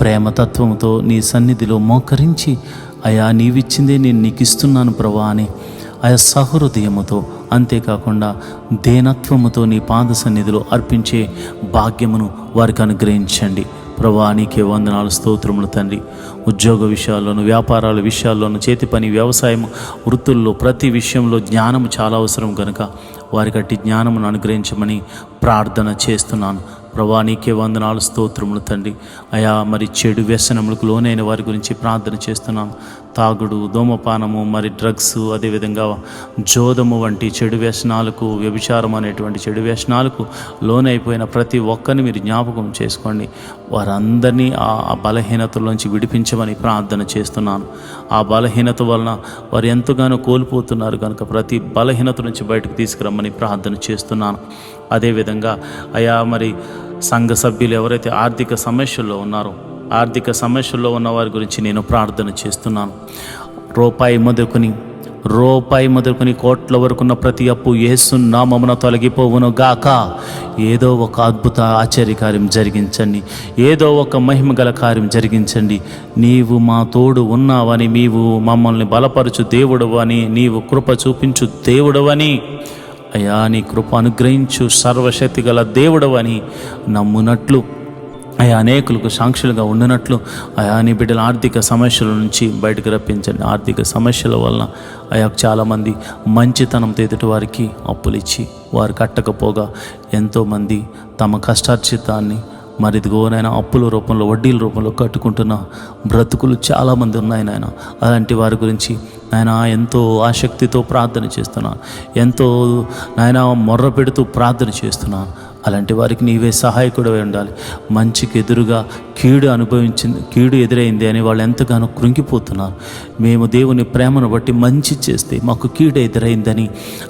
ప్రేమతత్వంతో నీ సన్నిధిలో మోకరించి అయా నీవిచ్చిందే నేను నీకు ఇస్తున్నాను ప్రభా అని ఆయా సహృదయముతో, అంతేకాకుండా దేనత్వముతో నీ పాద సన్నిధిలో అర్పించే భాగ్యమును వారికి అనుగ్రహించండి. ప్రభా నీకే వందనాలు, స్తోత్రములు తండ్రి. ఉద్యోగ విషయాల్లోనూ, వ్యాపారాల విషయాల్లోనూ, చేతి పని, వ్యవసాయం, వృత్తుల్లో ప్రతి విషయంలో జ్ఞానము చాలా అవసరం కనుక వారికి అట్టి జ్ఞానమును అనుగ్రహించమని ప్రార్థన చేస్తున్నాను. ప్రభా నీకే వందనాలు, స్తోత్రములు తండ్రి. అయా మరి చెడు వ్యసనములకు లోనైన వారి గురించి ప్రార్థన చేస్తున్నాను. తాగుడు, ధూమపానము, మరి డ్రగ్స్, అదేవిధంగా జోదము వంటి చెడు వ్యసనాలకు, వ్యభిచారం అనేటువంటి చెడు వ్యసనాలకు లోనైపోయిన ప్రతి ఒక్కరిని మీరు జ్ఞాపకం చేసుకోండి. వారందరినీ ఆ బలహీనతలోంచి విడిపించమని ప్రార్థన చేస్తున్నాను. ఆ బలహీనత వలన వారు ఎంతగానో కోల్పోతున్నారు కనుక ప్రతి బలహీనత నుంచి బయటకు తీసుకురమ్మని ప్రార్థన చేస్తున్నాను. అదేవిధంగా అయా మరి సంఘ సభ్యులు ఎవరైతే ఆర్థిక సమస్యల్లో ఉన్నారో ఆర్థిక సమస్యల్లో ఉన్న వారి గురించి నేను ప్రార్థన చేస్తున్నాను. రూపాయి మొదలుకొని కోట్ల వరకు ఉన్న ప్రతి అప్పు యేసు నామమున తొలగిపోవును గాక. ఏదో ఒక అద్భుత ఆశ్చర్యకార్యం జరిగించండి, ఏదో ఒక మహిమగల కార్యం జరిగించండి. నీవు మా తోడు ఉన్నావని, నీవు మమ్మల్ని బలపరచు దేవుడవని, నీవు కృప చూపించు దేవుడవని, అయా నీ కృప అనుగ్రహించు సర్వశక్తి గల దేవుడవని నమ్మునట్లు, అయా అనేకులకు సాక్షులుగా ఉండినట్లు అయా నీ బిడ్డల ఆర్థిక సమస్యల నుంచి బయటకు రప్పించండి. ఆర్థిక సమస్యల వలన అయా చాలామంది మంచితనంతో ఎదుటి వారికి అప్పులు ఇచ్చి వారు కట్టకపోగా ఎంతోమంది తమ కష్టార్జితాన్ని మరిదిగో నాయన అప్పుల రూపంలో, వడ్డీల రూపంలో కట్టుకుంటున్న బ్రతుకులు చాలామంది ఉన్నాయి నాయన. అలాంటి వారి గురించి నాయన ఎంతో ఆసక్తితో ప్రార్థన చేస్తున్నాను, ఎంతో నాయన మొర్ర పెడుతూ ప్రార్థన చేస్తున్నాను. అలాంటి వారికి నీవే సహాయకుడివై ఉండాలి. మంచికి ఎదురుగా కీడు ఎదురైంది అని వాళ్ళు ఎంతగానో కృంగిపోతున్నారు. మేము దేవుని ప్రేమను బట్టి మంచి చేస్తే మాకు కీడు ఎదురైందని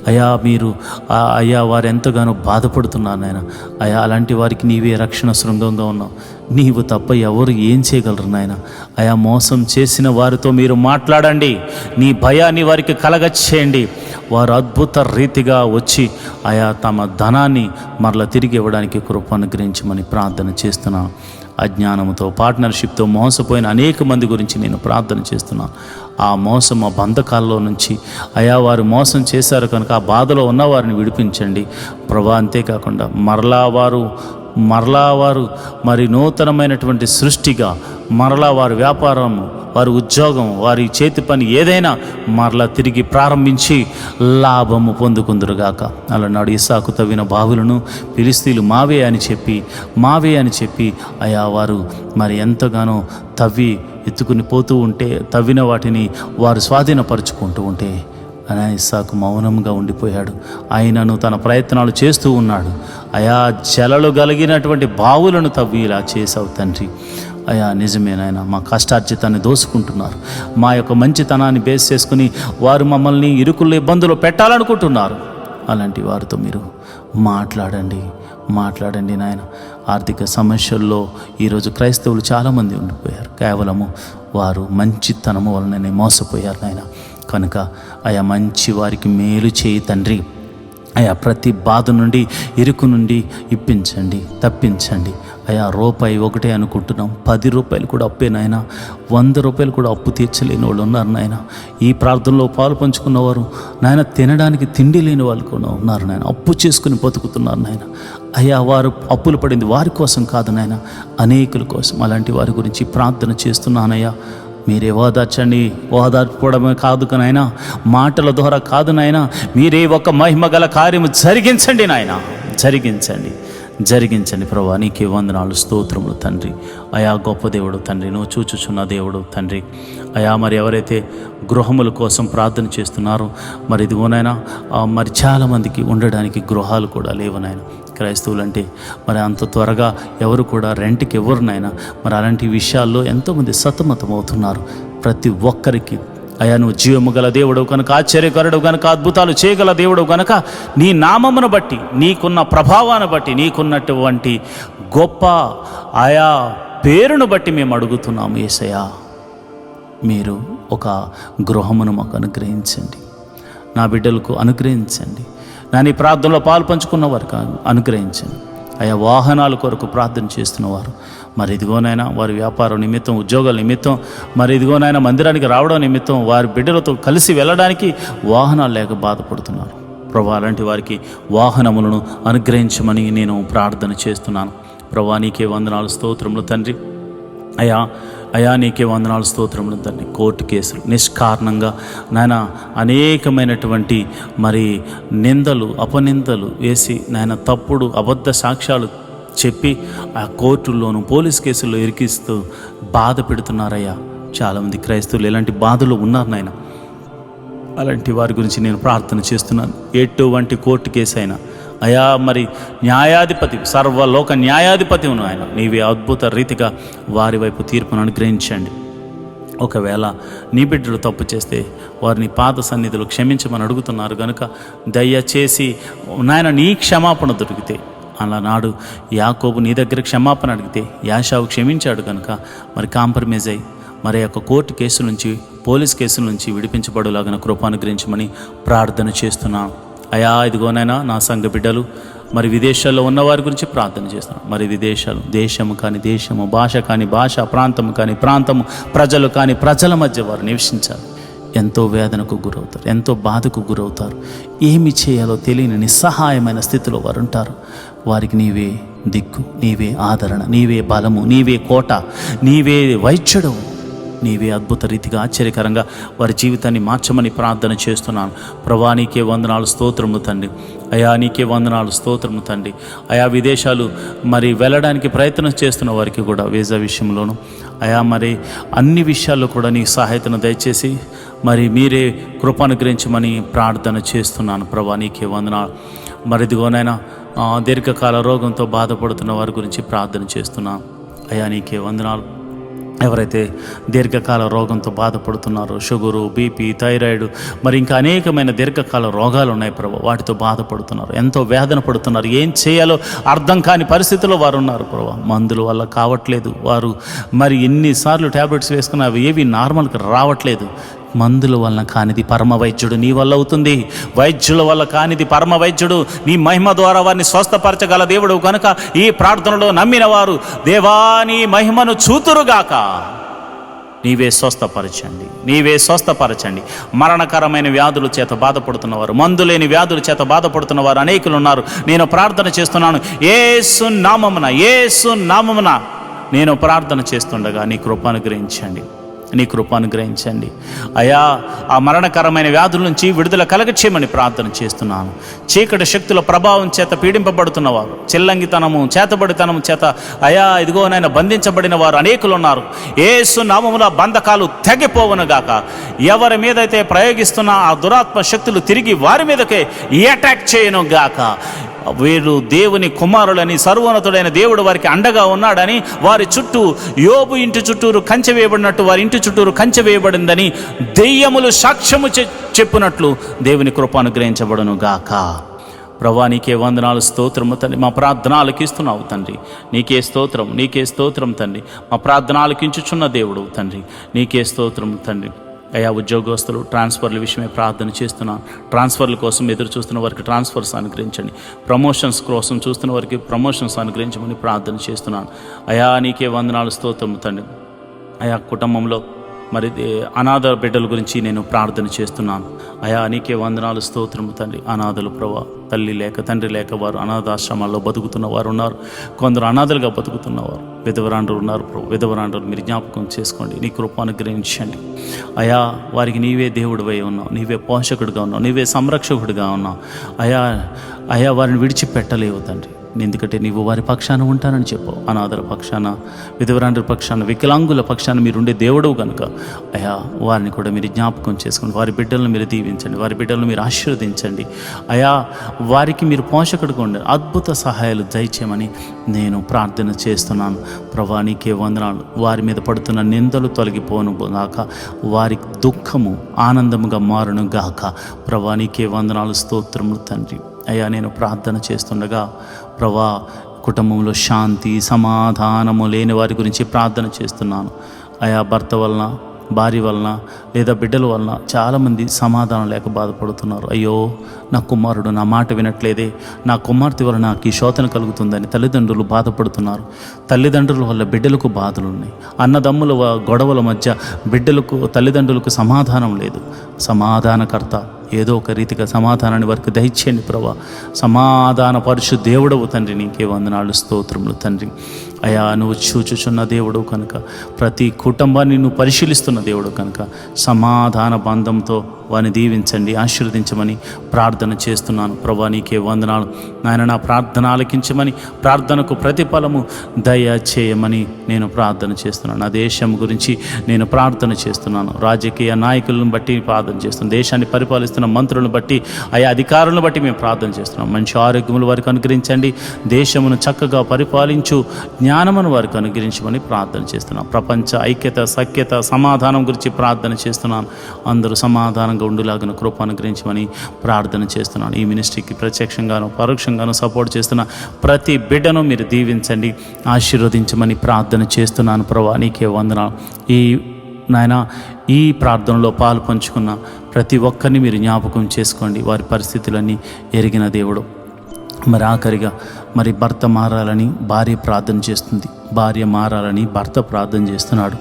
అయ్యా వారు ఎంతగానో బాధపడుతున్నారు నాయన. అయా అలాంటి వారికి నీవే రక్షణ శృంగంగా ఉన్నావు. నీవు తప్ప ఎవరు ఏం చేయగలరు నాయన. అయా మోసం చేసిన వారితో మీరు మాట్లాడండి, నీ భయాన్ని వారికి కలగచ్చేయండి. వారు అద్భుత రీతిగా వచ్చి ఆయా తమ ధనాన్ని మరలా తిరిగి ఇవ్వడానికి కృప అనుగ్రహించమని ప్రార్థన చేస్తున్నాను. అజ్ఞానంతో పార్ట్నర్షిప్తో మోసపోయిన అనేక మంది గురించి నేను ప్రార్థన చేస్తున్నాను. ఆ మోసం, ఆ బంధకాల్లో నుంచి అయా వారు మోసం చేశారు కనుక ఆ బాధలో ఉన్న వారిని విడిపించండి ప్రభా. అంతేకాకుండా మరలా వారు మరి నూతనమైనటువంటి సృష్టిగా మరలా వారి వ్యాపారం, వారి ఉద్యోగం, వారి చేతి పని ఏదైనా మరలా తిరిగి ప్రారంభించి లాభము పొందుకుందురుగాక. అలనాడు ఇస్సాకు తవ్విన బావులను ఫిలిస్తీయులు మావే అని చెప్పి అయా వారు మరి ఎంతగానో తవ్వి ఎత్తుకుని పోతూ ఉంటే, తవ్విన వాటిని వారు స్వాధీనపరుచుకుంటూ ఉంటే అయా ఇస్సాకు మౌనంగా ఉండిపోయాడు. ఆయనను తన ప్రయత్నాలు చేస్తూ ఉన్నాడు. అయా జలలు కలిగినటువంటి బావులను తవ్వి ఇలా చేసావు తండ్రి. అయా నిజమేనాయన, మా కష్టార్జితాన్ని దోసుకుంటున్నారు. మా యొక్క మంచితనాన్ని బేస్ చేసుకుని వారు మమ్మల్ని ఇరుకుల్లో ఇబ్బందులు పెట్టాలనుకుంటున్నారు. అలాంటి వారితో మీరు మాట్లాడండి నాయన. ఆర్థిక సమస్యల్లో ఈరోజు క్రైస్తవులు చాలామంది ఉండిపోయారు. కేవలము వారు మంచితనము వలననే మోసపోయారు నాయన. కనుక అయా మంచి వారికి మేలు చేయి తండ్రి. అయా ప్రతి బాధ నుండి, ఇరుకు నుండి తప్పించండి. అయా రూపాయి ఒకటే అనుకుంటున్నాం, 10 రూపాయలు కూడా అప్పే నాయన, 100 రూపాయలు కూడా అప్పు తీర్చలేని వాళ్ళు ఉన్నారు నాయన. ఈ ప్రార్థనలో పాలు పంచుకున్నవారు నాయన, తినడానికి తిండి లేని వాళ్ళు కూడా ఉన్నారు నాయన, అప్పు చేసుకుని బతుకుతున్నారు నాయన. అయ్యా వారు అప్పులు పడింది వారి కోసం కాదు నాయన, అనేకుల కోసం. అలాంటి వారి గురించి ప్రార్థన చేస్తున్నానయ్యా. మీరే ఓదార్చండి. ఓదార్చుకోవడమే కాదు నాయన, మాటల ద్వారా కాదు నాయన, మీరే ఒక మహిమ గల కార్యము జరిగించండి నాయన, జరిగించండి ప్రభా. నీకే వందనాలు, స్తోత్రములు తండ్రి. అయా గొప్ప దేవుడు తండ్రి, నువ్వు చూచుచున్న దేవుడు తండ్రి. అయా మరి ఎవరైతే గృహముల కోసం ప్రార్థన చేస్తున్నారో మరి ఇదిగోనైనా మరి చాలామందికి ఉండడానికి గృహాలు కూడా లేవనైనా. క్రైస్తవులు అంటే మరి అంత త్వరగా ఎవరు కూడా రెంట్కి ఎవరినైనా మరి అలాంటి విషయాల్లో ఎంతోమంది సతమతమవుతున్నారు. ప్రతి ఒక్కరికి అయా నువ్వు జీవము గల దేవుడు కనుక, ఆశ్చర్యకరుడు కనుక, అద్భుతాలు చేయగల దేవుడు కనుక, నీ నామమును బట్టి, నీకున్న ప్రభావాన్ని బట్టి, నీకున్నటువంటి గొప్ప ఆయా పేరును బట్టి మేము అడుగుతున్నాము యేసయ్యా. మీరు ఒక గృహమును మాకు అనుగ్రహించండి, నా బిడ్డలకు అనుగ్రహించండి, నీ ప్రార్థనలో పాలు పంచుకున్న వారికి అనుగ్రహించండి. అయా వాహనాల కొరకు ప్రార్థన చేస్తున్నవారు మరి ఇదిగోనైనా వారి వ్యాపారం నిమిత్తం, ఉద్యోగాల నిమిత్తం, మరి ఇదిగోనైనా మందిరానికి రావడం నిమిత్తం, వారి బిడ్డలతో కలిసి వెళ్ళడానికి వాహనాలు లేక బాధపడుతున్నారు ప్రభా. అలాంటి వారికి వాహనములను అనుగ్రహించమని నేను ప్రార్థన చేస్తున్నాను ప్రభా. నీకే వందనాలు, స్తోత్రములు తండ్రి. అయా నీకే వందనాలు, స్తోత్రములు తండ్రి. కోర్టు కేసులు నిష్కారణంగా నాయన అనేకమైనటువంటి మరి నిందలు, అపనిందలు వేసి నాయన తప్పుడు అబద్ధ సాక్ష్యాలు చెప్పి ఆ కోర్టుల్లోనూ పోలీస్ కేసుల్లో ఇరికిస్తూ బాధ పెడుతున్నారయ్యా. చాలామంది క్రైస్తవులు ఇలాంటి బాధలు ఉన్నారు నాయన. అలాంటి వారి గురించి నేను ప్రార్థన చేస్తున్నాను. ఎటువంటి కోర్టు కేసు అయినా అయా మరి న్యాయాధిపతి, సర్వలోక న్యాయాధిపతి ఉన్న ఆయన, నీవే అద్భుత రీతిగా వారి వైపు తీర్పును అనుగ్రహించండి. ఒకవేళ నీ బిడ్డలు తప్పు చేస్తే వారిని పాద సన్నిధిలో క్షమించమని అడుగుతున్నారు కనుక దయచేసి నాయన నీ క్షమాపణ దొరికితే, అలనాడు యాకోబు నీ దగ్గర క్షమాపణ అడిగితే యాషావు క్షమించాడు కనుక మరి కాంప్రమైజ్ అయ్యి మరి యొక్క కోర్టు కేసు నుంచి, పోలీస్ కేసుల నుంచి విడిపించబడులాగిన కృప అనుగ్రహించమని ప్రార్థన చేస్తున్నాను. అయా ఇదిగోనైనా నా సంఘ బిడ్డలు మరి విదేశాల్లో ఉన్నవారి గురించి ప్రార్థన చేస్తున్నాను. మరి విదేశాలు, దేశము కానీ దేశము, భాష కానీ భాష, ప్రాంతము కానీ ప్రాంతము, ప్రజలు కానీ ప్రజల మధ్య వారు నివసించారు. ఎంతో వేదనకు గురవుతారు, ఎంతో బాధకు గురవుతారు. ఏమి చేయాలో తెలియని నిస్సహాయమైన స్థితిలో వారు ఉంటారు. వారికి నీవే దిక్కు, నీవే ఆదరణ, నీవే బలము, నీవే కోట, నీవే వైద్యుడు, నీవే అద్భుత రీతిగా ఆశ్చర్యకరంగా వారి జీవితాన్ని మార్చమని ప్రార్థన చేస్తున్నాను ప్రభా. నీకే వందనాలు, స్తోత్రము తండ్రి. అయా నీకే వందనాలు, స్తోత్రము తండ్రి. అయా విదేశాలు మరి వెళ్ళడానికి ప్రయత్నం చేస్తున్న వారికి కూడా వీసా విషయంలోనూ అయా మరి అన్ని విషయాల్లో కూడా నీ సహాయతను దయచేసి మరి మీరే కృప అనుగ్రహించమని ప్రార్థన చేస్తున్నాను ప్రభా. నీకే వందనాలు. మరి ఇదిగోనైనా దీర్ఘకాల రోగంతో బాధపడుతున్న వారి గురించి ప్రార్థన చేస్తున్నాను. అయా నీకే వందనాలు. ఎవరైతే దీర్ఘకాల రోగంతో బాధపడుతున్నారో, షుగరు, బీపీ, థైరాయిడ్, మరి ఇంకా అనేకమైన దీర్ఘకాల రోగాలు ఉన్నాయి ప్రభు, వాటితో బాధపడుతున్నారు, ఎంతో వేదన పడుతున్నారు. ఏం చేయాలో అర్థం కాని పరిస్థితిలో వారు ఉన్నారు ప్రభు. మందుల వల్ల కావట్లేదు, వారు మరి ఎన్నిసార్లు ట్యాబ్లెట్స్ వేసుకుని అవి ఏవి నార్మల్కి రావట్లేదు. మందుల వలన కానిది పరమ వైద్యుడు నీ వల్ల అవుతుంది. వైద్యుల వల్ల కానిది పరమ వైద్యుడు నీ మహిమ ద్వారా వారిని స్వస్థపరచగల దేవుడు కనుక ఈ ప్రార్థనలో నమ్మిన వారు దేవా నీ మహిమను చూతురుగాక. నీవే స్వస్థపరచండి, నీవే స్వస్థపరచండి. మరణకరమైన వ్యాధుల చేత బాధపడుతున్నవారు, మందులేని వ్యాధుల చేత బాధపడుతున్నవారు అనేకులు ఉన్నారు. నేను ప్రార్థన చేస్తున్నాను యేసు నామమున నేను ప్రార్థన చేస్తుండగా నీ కృప అనుగ్రహించండి, నీ కృప అనుగ్రహించండి అయా. ఆ మరణకరమైన వ్యాధుల నుంచి విడుదల కలగచేయమని ప్రార్థన చేస్తున్నాను. చీకటి శక్తుల ప్రభావం చేత పీడింపబడుతున్నవారు, చెల్లంగితనము చేతబడితనము చేత అయా ఇదిగో నాయన బంధించబడిన వారు అనేకులు ఉన్నారు. యేసు నామమున బంధకాలు తెగిపోవునుగాక. ఎవరి మీదైతే ప్రయోగిస్తున్న ఆ దురాత్మ శక్తులు తిరిగి వారి మీదకే అటాక్ చేయను గాక. వీరు దేవుని కుమారులని, సర్వోన్నతుడైన దేవుడు వారికి అండగా ఉన్నాడని, వారి చుట్టూ యోబు ఇంటి చుట్టూరు కంచె వేయబడినట్టు వారి ఇంటి చుట్టూరు కంచె వేయబడిందని దెయ్యములు సాక్ష్యము చెప్పినట్లు దేవుని కృప అనుగ్రహించబడును గాక. ప్రభా నీకే వందనాలు, స్తోత్రము తండ్రి. మా ప్రార్థన ఆలకిస్తున్నావు తండ్రి, నీకే స్తోత్రం, నీకే స్తోత్రం తండ్రి. మా ప్రార్థన ఆలకించుచున్న దేవుడు తండ్రి, నీకే స్తోత్రం తండ్రి. అయా ఉద్యోగస్తులు ట్రాన్స్ఫర్ల విషయమే ప్రార్థన చేస్తున్నాను. ట్రాన్స్ఫర్ల కోసం ఎదురు చూస్తున్న వారికి ట్రాన్స్ఫర్స్ అనుగ్రహించండి. ప్రమోషన్స్ కోసం చూస్తున్న వారికి ప్రమోషన్స్ అనుగ్రహించమని ప్రార్థన చేస్తున్నాను. అయా నీకే వందనాలు, స్తోత్రం తండ్రి. అయా కుటుంబంలో మరి అనాథ బిడ్డల గురించి నేను ప్రార్థన చేస్తున్నాను. అయా నీకే వందనాలు, స్తోత్రము తండ్రి. అనాథలు ప్రభా, తల్లి లేక తండ్రి లేక వారు అనాథాశ్రమాల్లో బతుకుతున్న వారు ఉన్నారు. కొందరు అనాథలుగా బతుకుతున్నవారు, విధవరాండ్రులు ఉన్నారు ప్రభు. విధవరాండ్రులు మీరు జ్ఞాపకం చేసుకోండి, నీ కృప అనుగ్రహించండి అయా. వారికి నీవే దేవుడివై ఉన్నావు, నీవే పోషకుడిగా ఉన్నావు, నీవే సంరక్షకుడిగా ఉన్నావు అయా. వారిని విడిచిపెట్టలేవు తండ్రి, ఎందుకంటే నీవు వారి పక్షాన ఉంటానని చెప్పావు. అనాథల పక్షాన, విధవరాండ్రుల పక్షాన, వికలాంగుల పక్షాన మీరుండే దేవుడు కనుక అయా వారిని కూడా మీరు జ్ఞాపకం చేసుకోండి. వారి బిడ్డలను మీరు దీవించండి, వారి బిడ్డలను మీరు ఆశీర్వదించండి అయా. వారికి మీరు పోషకుడిగా ఉండే అద్భుత సహాయాలు దయచేయమని నేను ప్రార్థన చేస్తున్నాను. ప్రభా నీకే వందనాలు. వారి మీద పడుతున్న నిందలు తొలగిపోను గాక, వారి దుఃఖము ఆనందముగా మారును గాక. ప్రభా నీకే వందనాలు, స్తోత్రములు తండ్రి. అయ్యా నేను ప్రార్థన చేస్తుండగా ప్రభా కుటుంబంలో శాంతి సమాధానము లేని వారి గురించి ప్రార్థన చేస్తున్నాను. అయా భర్త వలన, భార్య వలన లేదా బిడ్డల వలన చాలామంది సమాధానం లేక బాధపడుతున్నారు. అయ్యో నా కుమారుడు నా మాట వినట్లేదే, నా కుమార్తె వలన నాకు ఈ శోధన కలుగుతుందని తల్లిదండ్రులు బాధపడుతున్నారు. తల్లిదండ్రుల వల్ల బిడ్డలకు బాధలు ఉన్నాయి. అన్నదమ్ముల గొడవల మధ్య బిడ్డలకు, తల్లిదండ్రులకు సమాధానం లేదు. సమాధానకర్త ఏదో ఒక రీతిగా సమాధానాన్ని వారికి దయచేయండి ప్రభా. సమాధాన పరుషు దేవుడవు తండ్రి, నీకే వందనాలు, స్తోత్రములు తండ్రి. అయా నువ్వు చూచుచున్న దేవుడు కనుక, ప్రతి కుటుంబాన్ని నువ్వు పరిశీలిస్తున్న దేవుడు కనుక సమాధాన బంధంతో వారిని దీవించండి, ఆశీర్వదించమని ప్రార్థన చేస్తున్నాను. ప్రభా నీకే వందనాలు నాయన. నా ప్రార్థన ఆలకించమని, ప్రార్థనకు ప్రతిఫలము దయచేయమని నేను ప్రార్థన చేస్తున్నాను. నా దేశం గురించి నేను ప్రార్థన చేస్తున్నాను. రాజకీయ నాయకులను బట్టి ప్రార్థన చేస్తున్నాను. దేశాన్ని పరిపాలిస్తున్న మంత్రులను బట్టి, ఆయా అధికారులను బట్టి మేము ప్రార్థన చేస్తున్నాం. మంచి ఆరోగ్యములు వారికి అనుగ్రహించండి. దేశమును చక్కగా పరిపాలించు జ్ఞానమును వారికి అనుగ్రహించమని ప్రార్థన చేస్తున్నాం. ప్రపంచ ఐక్యత, సఖ్యత, సమాధానం గురించి ప్రార్థన చేస్తున్నాను. అందరూ సమాధానంగా ఉండులాగిన కృప అనుగ్రహించమని ప్రార్థన చేస్తున్నాను. ఈ మినిస్ట్రీకి ప్రత్యక్షంగాను పరోక్షంగాను సపోర్ట్ చేస్తున్న ప్రతి బిడ్డను మీరు దీవించండి, ఆశీర్వదించమని ప్రార్థన చేస్తున్నాను. ప్రభా నీకే వందనాలు. నాయన ఈ ప్రార్థనలో పాలు పంచుకున్న ప్రతి ఒక్కరిని మీరు జ్ఞాపకం చేసుకోండి. వారి పరిస్థితులన్నీ ఎరిగిన దేవుడు. మరి ఆఖరిగా మరి భర్త మారాలని భార్య ప్రార్థన చేస్తుంది, భార్య మారాలని భర్త ప్రార్థన చేస్తున్నాడు.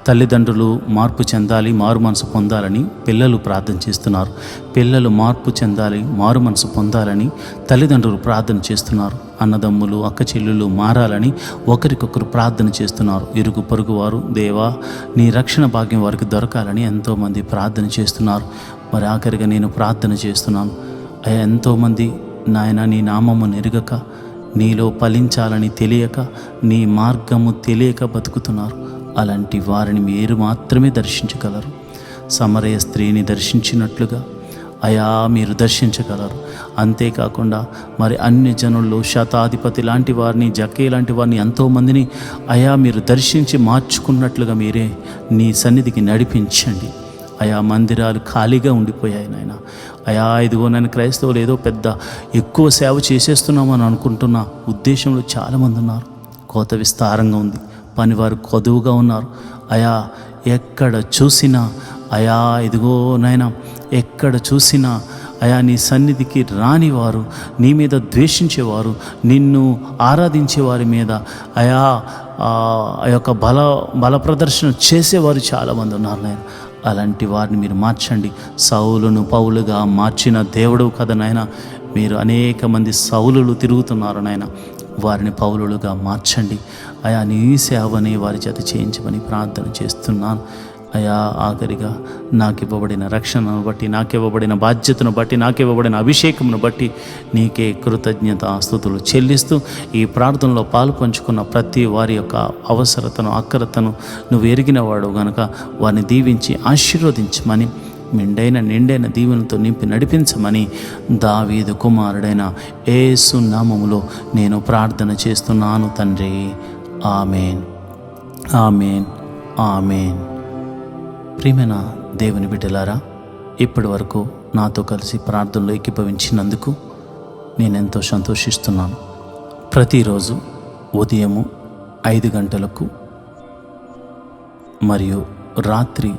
తల్లిదండ్రులు మార్పు చెందాలి, మారు మనసు పొందాలని పిల్లలు ప్రార్థన చేస్తున్నారు. పిల్లలు మార్పు చెందాలి, మారు మనసు పొందాలని తల్లిదండ్రులు ప్రార్థన చేస్తున్నారు. అన్నదమ్ములు, అక్క చెల్లెళ్ళు మారాలని ఒకరికొకరు ప్రార్థన చేస్తున్నారు. ఇరుగు పొరుగు వారు దేవా నీ రక్షణ భాగ్యం వారికి దొరకాలని ఎంతోమంది ప్రార్థన చేస్తున్నారు. మరి ఆఖరిగా నేను ప్రార్థన చేస్తున్నాను. ఎంతోమంది నాయన నీ నామము నెరుగక, నీలో ఫలించాలని తెలియక, నీ మార్గము తెలియక బతుకుతున్నారు. అలాంటి వారిని మీరు మాత్రమే దర్శించగలరు. సమరయ స్త్రీని దర్శించినట్లుగా అయా మీరు దర్శించగలరు. అంతేకాకుండా మరి అన్ని జనుల్లో శతాధిపతి లాంటి వారిని, జక్కే లాంటి వారిని ఎంతోమందిని అయా మీరు దర్శించి మార్చుకున్నట్లుగా మీరే నీ సన్నిధికి నడిపించండి. అయా మందిరాలు ఖాళీగా ఉండిపోయాయి నాయన. అయా ఇదిగో నేను క్రైస్తవులు ఏదో పెద్ద ఎక్కువ సేవ చేసేస్తున్నామని అనుకుంటున్న ఉద్దేశంలో చాలామంది ఉన్నారు. కోత విస్తారంగా ఉంది, పనివారు కొదువుగా ఉన్నారు. అయా ఎక్కడ చూసినా అయా ఇదిగో నాయన ఎక్కడ చూసినా అయా నీ సన్నిధికి రానివారు, నీ మీద ద్వేషించేవారు, నిన్ను ఆరాధించే వారి మీద అయా ఆ యొక్క బల ప్రదర్శన చేసేవారు చాలామంది ఉన్నారు నాయన. అలాంటి వారిని మీరు మార్చండి. సౌలును పౌలుగా మార్చిన దేవుడు కదా నాయన. మీరు అనేక మంది సౌలులు తిరుగుతున్నారు నాయన, వారిని పౌలులుగా మార్చండి అయా. నీ సేవని వారి చేత చేయించమని ప్రార్థన చేస్తున్నాను అయా. ఆఖరిగా నాకు ఇవ్వబడిన రక్షణను బట్టి, నాకు ఇవ్వబడిన బాధ్యతను బట్టి, నాకు ఇవ్వబడిన అభిషేకమును బట్టి నీకే కృతజ్ఞత స్తుతులు చెల్లిస్తూ ఈ ప్రార్థనలో పాలు పంచుకున్న ప్రతి వారి యొక్క అవసరతను, అక్కరతను నువ్వు ఎరిగినవాడు గనుక వారిని దీవించి ఆశీర్వదించమని, నిండైన దీవెనతో నింపి నడిపించమని దావీదు కుమారుడైన యేసు నామములో నేను ప్రార్థన చేస్తున్నాను తండ్రి. ఆమేన్, ఆమేన్, ఆమేన్. ప్రియమైన దేవుని బిడ్డలారా, ఇప్పటి వరకు నాతో కలిసి ప్రార్థనలో ఏకీభవించినందుకు నేనెంతో సంతోషిస్తున్నాను. ప్రతిరోజు ఉదయము 5 గంటలకు మరియు రాత్రి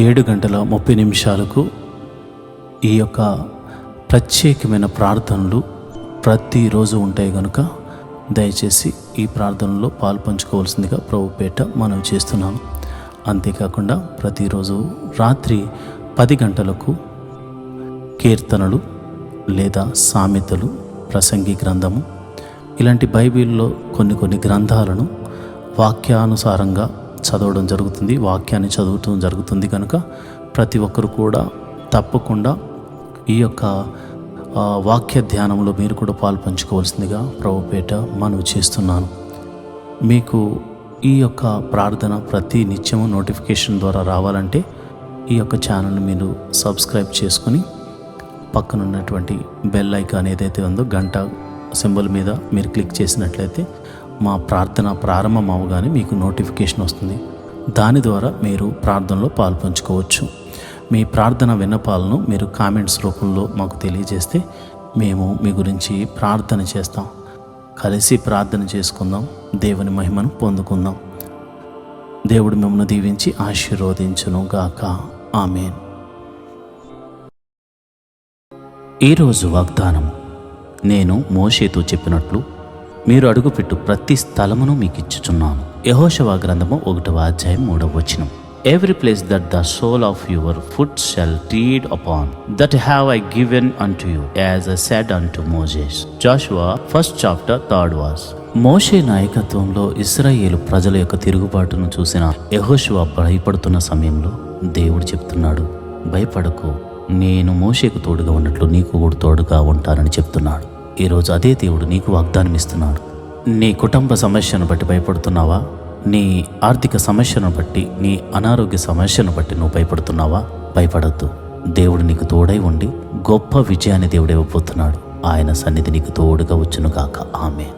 7:30 ఈ యొక్క ప్రత్యేకమైన ప్రార్థనలు ప్రతిరోజు ఉంటాయి కనుక దయచేసి ఈ ప్రార్థనలో పాలు పంచుకోవాల్సిందిగా ప్రభుపేట మనవి చేస్తున్నాను. అంతేకాకుండా ప్రతిరోజు రాత్రి 10 గంటలకు కీర్తనలు లేదా సామెతలు, ప్రసంగి గ్రంథము, ఇలాంటి బైబిల్లో కొన్ని గ్రంథాలను వాక్యానుసారంగా చదవడం జరుగుతుంది, వాక్యాన్ని చదవటం జరుగుతుంది. కనుక ప్రతి ఒక్కరు కూడా తప్పకుండా ఈ యొక్క వాక్య ధ్యానంలో మీరు కూడా పాలు పంచుకోవాల్సిందిగా ప్రభుపేట మనవి చేస్తున్నాను. మీకు ఈ యొక్క ప్రార్థన ప్రతి నిత్యము నోటిఫికేషన్ ద్వారా రావాలంటే ఈ యొక్క ఛానల్ని మీరు సబ్స్క్రైబ్ చేసుకుని పక్కనున్నటువంటి బెల్ ఐకాన్ ఏదైతే ఉందో గంట సింబల్ మీద మీరు క్లిక్ చేసినట్లయితే మా ప్రార్థన ప్రారంభం అవగానే మీకు నోటిఫికేషన్ వస్తుంది. దాని ద్వారా మీరు ప్రార్థనలో పాలు పంచుకోవచ్చు. మీ ప్రార్థన విన్నపాలను మీరు కామెంట్స్ రూపంలో మాకు తెలియజేస్తే మేము మీ గురించి ప్రార్థన చేస్తాం. కలిసి ప్రార్థన చేసుకుందాం, దేవుని మహిమను పొందుకుందాం. దేవుడు మిమ్మల్ని దీవించి ఆశీర్వదించును గాక. ఆమేన్. ఈరోజు వాగ్దానం, నేను మోషేతో చెప్పినట్లు మీరు అడుగుపెట్టు ప్రతి స్థలమును మీకు ఇచ్చుచున్నాను. యెహోషువ గ్రంథము 1వ అధ్యాయం 3వ వచనం. Every place that the sole of your foot shall tread upon, that have I given unto you, as I said unto Moses. Joshua 1st chapter 3rd verse. మోషే నాయకత్వంలో ఇశ్రాయేలు ప్రజల యొక్క తిరుగుబాటును చూసిన యెహోషువ భయపడుతున్న సమయంలో దేవుడు చెప్తున్నాడు, భయపడకు, నేను మోషేకు తోడుగా ఉన్నట్లు నీకు కూడా తోడుగా ఉంటానని చెప్తున్నాడు. ఈరోజు అదే దేవుడు నీకు వాగ్దానం ఇస్తున్నాడు. నీ కుటుంబ సమస్యను బట్టి భయపడుతున్నావా? నీ ఆర్థిక సమస్యను బట్టి, నీ అనారోగ్య సమస్యను బట్టి నువ్వు భయపడుతున్నావా? భయపడద్దు. దేవుడు నీకు తోడై ఉండి గొప్ప విజయాన్ని దేవుడు ఇవ్వబోతున్నాడు. ఆయన సన్నిధి నీకు తోడుగా వచ్చును గాక. ఆమేన్.